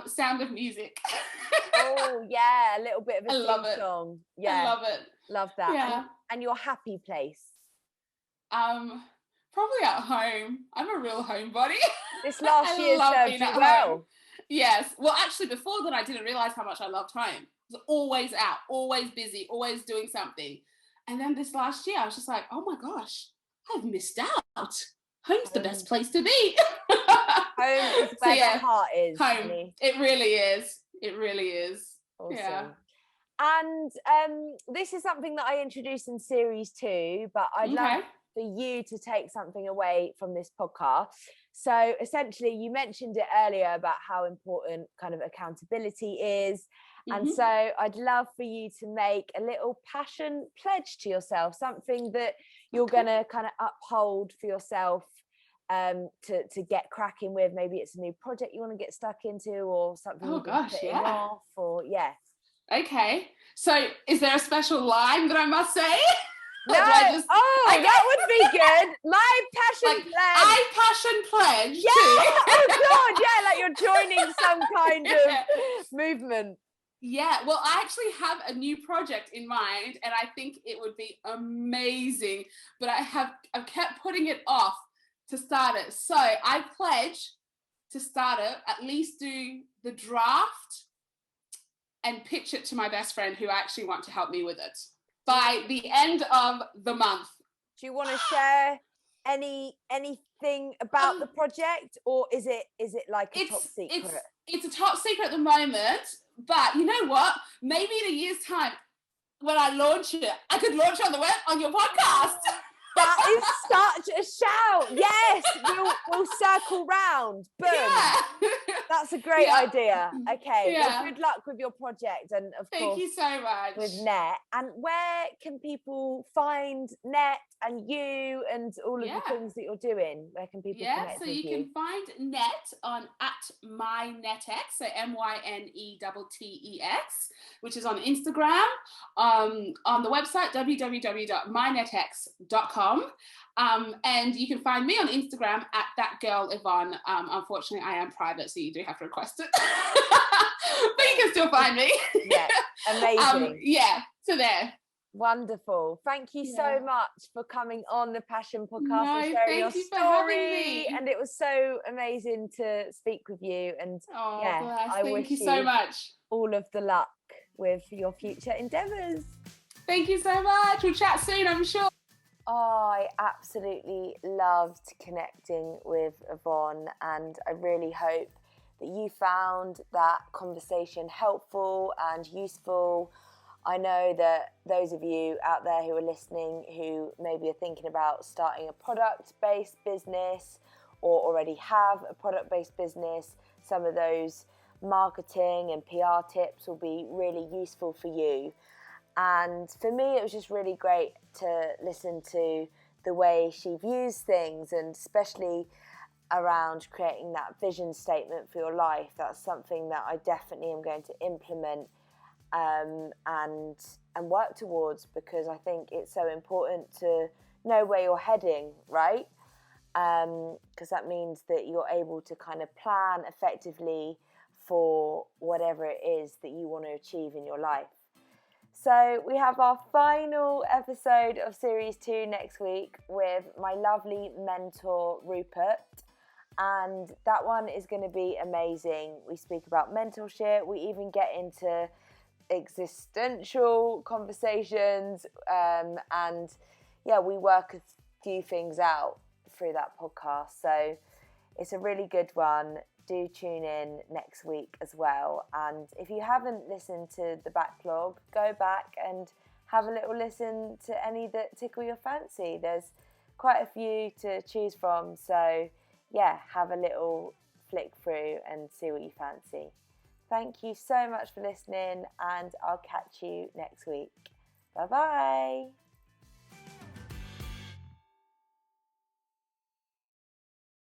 Sound of Music. Oh, yeah, a little bit of a song. Yeah, I love it. Love that. Yeah. And your happy place? Probably at home. I'm a real homebody. This last year served you well. Home. Yes. Well, actually, before that, I didn't realize how much I loved home. I was always out, always busy, always doing something. And then this last year, I was just like, oh my gosh, I've missed out. Home's the best place to be. Home is where your heart is. Home. Honey. It really is. It really is. Awesome. Yeah. And this is something that I introduced in series 2, but I'd love for you to take something away from this podcast. So essentially, you mentioned it earlier about how important kind of accountability is. And so I'd love for you to make a little passion pledge to yourself, something that you're going to kind of uphold for yourself to get cracking with. Maybe it's a new project you want to get stuck into or something off or Okay. So is there a special line that I must say? No. That would be good. My passion pledge. I passion pledge. Yeah. Oh God. Yeah. Like you're joining some kind of movement. Yeah. Well, I actually have a new project in mind, and I think it would be amazing. But I've kept putting it off to start it. So I pledge to start it. At least do the draft and pitch it to my best friend, who I actually want to help me with it, by the end of the month. Do you want to share anything about the project, or is it like a top secret? It's a top secret at the moment, but you know what? Maybe in a year's time, when I launch it, I could launch on your podcast. That is such a shout. Yes, we'll circle round. Boom. Yeah. That's a great idea. Okay. Yeah. Well, good luck with your project, and of course, thank you so much. With Net. And where can people find Net and you and all of the things that you're doing? Where can people connect with you? So you can find Net on @mynetex, so MYNETTEX, which is on Instagram, on the website www.mynetex.com. And you can find me on Instagram @thatgirl_Yvonne. Unfortunately, I am private, so you do have to request it. But you can still find me. Yeah, amazing. So there. Wonderful. Thank you so much for coming on the Passion Podcast and sharing your story. For having me. And it was so amazing to speak with you. And I wish you so much. All of the luck. with your future endeavours. Thank you so much. We'll chat soon, I'm sure. I absolutely loved connecting with Yvonne, and I really hope that you found that conversation helpful and useful. I know that those of you out there who are listening who maybe are thinking about starting a product-based business or already have a product-based business, some of those marketing and PR tips will be really useful for you. And for me, it was just really great to listen to the way she views things, and especially around creating that vision statement for your life. That's something that I definitely am going to implement and work towards, because I think it's so important to know where you're heading, right? Because that means that you're able to kind of plan effectively for whatever it is that you want to achieve in your life. So we have our final episode of Series 2 next week with my lovely mentor, Rupert. And that one is going to be amazing. We speak about mentorship. We even get into existential conversations. And yeah, we work a few things out through that podcast. So it's a really good one. Do tune in next week as well. And if you haven't listened to the backlog, go back and have a little listen to any that tickle your fancy. There's quite a few to choose from. So yeah, have a little flick through and see what you fancy. Thank you so much for listening, and I'll catch you next week. Bye-bye.